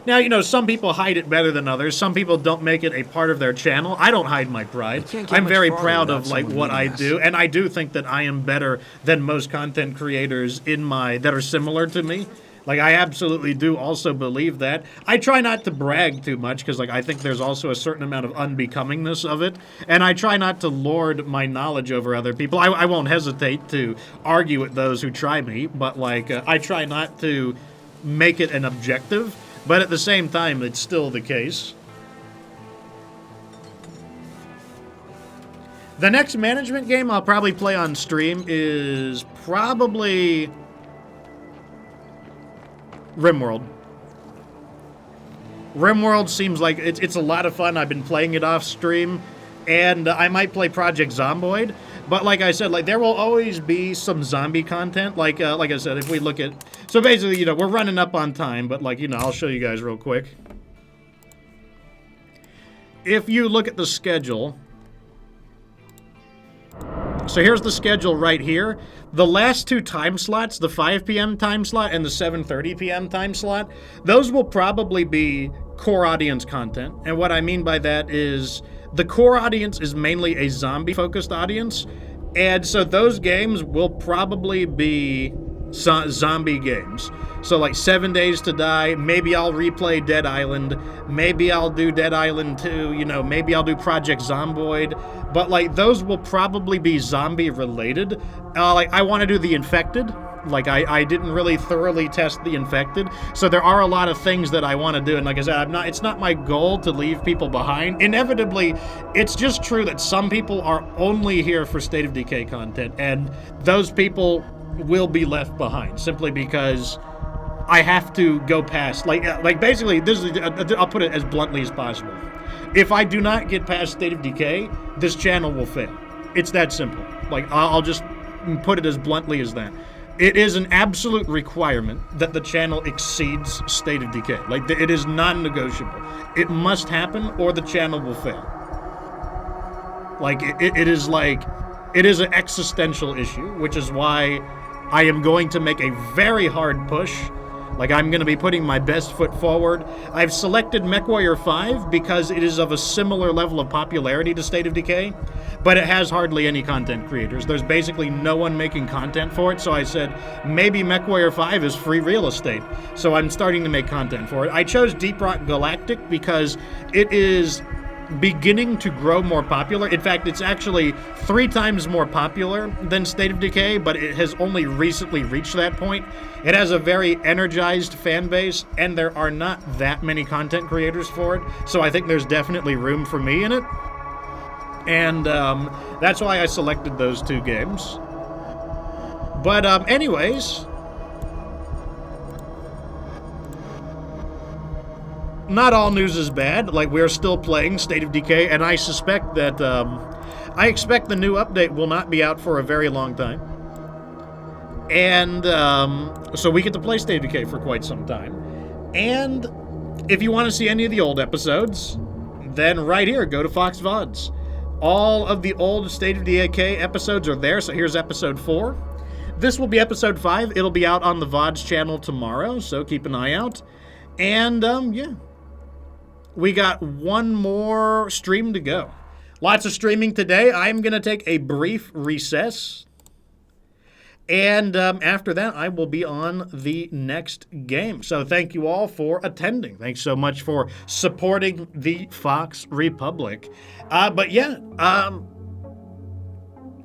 Now, you know, some people hide it better than others. Some people don't make it a part of their channel. I don't hide my pride. I'm very proud of like what I do, and I do think that I am better than most content creators that are similar to me. Like, I absolutely do also believe that. I try not to brag too much, because like I think there's also a certain amount of unbecomingness of it, and I try not to lord my knowledge over other people. I won't hesitate to argue with those who try me, but like I try not to make it an objective. But at the same time, it's still the case. The next management game I'll probably play on stream is probably RimWorld. RimWorld seems like it's a lot of fun. I've been playing it off stream, and I might play Project Zomboid. But like I said, like there will always be some zombie content. Like I said, if we look at, so basically, you know, we're running up on time, but like, you know, I'll show you guys real quick. If you look at the schedule, so here's the schedule right here. The last two time slots, the 5 p.m. time slot and the 7:30 p.m. time slot, those will probably be core audience content. And what I mean by that is the core audience is mainly a zombie-focused audience. And so those games will probably be zombie games. So like 7 Days to Die, maybe I'll replay Dead Island, maybe I'll do Dead Island 2, you know, maybe I'll do Project Zomboid, but like those will probably be zombie related. Like I want to do The Infected. Like I didn't really thoroughly test The Infected, so there are a lot of things that I want to do, and like I said, it's not my goal to leave people behind. Inevitably, it's just true that some people are only here for State of Decay content, and those people will be left behind simply because I have to go past, like basically, this is, I'll put it as bluntly as possible. If I do not get past State of Decay, this channel will fail. It's that simple. Like, I'll just put it as bluntly as that. It is an absolute requirement that the channel exceeds State of Decay. Like, it is non-negotiable. It must happen or the channel will fail. Like, it is an existential issue, which is why I am going to make a very hard push. Like, I'm going to be putting my best foot forward. I've selected MechWarrior 5 because it is of a similar level of popularity to State of Decay, but it has hardly any content creators. There's basically no one making content for it, so I said, maybe MechWarrior 5 is free real estate. So I'm starting to make content for it. I chose Deep Rock Galactic because it is beginning to grow more popular. In fact, it's actually 3 times more popular than State of Decay, but it has only recently reached that point. It has a very energized fan base, and there are not that many content creators for it, so I think there's definitely room for me in it. And that's why I selected those 2 games. But anyways, not all news is bad. Like, we're still playing State of Decay, and I suspect that, I expect the new update will not be out for a very long time. And, so we get to play State of Decay for quite some time. And if you want to see any of the old episodes, then right here, go to Fox VODs. All of the old State of Decay episodes are there, so here's episode 4. This will be episode 5. It'll be out on the VODs channel tomorrow, so keep an eye out. And, yeah. We got one more stream to go. Lots of streaming today. I'm going to take a brief recess. And after that, I will be on the next game. So thank you all for attending. Thanks so much for supporting the Fox Republic. But yeah,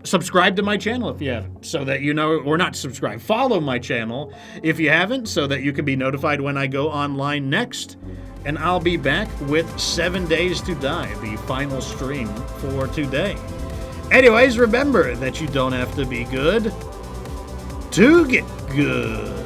subscribe to my channel if you haven't, so that you know, or not subscribe, follow my channel if you haven't, so that you can be notified when I go online next. And I'll be back with 7 Days to Die, the final stream for today. Anyways, remember that you don't have to be good to get good.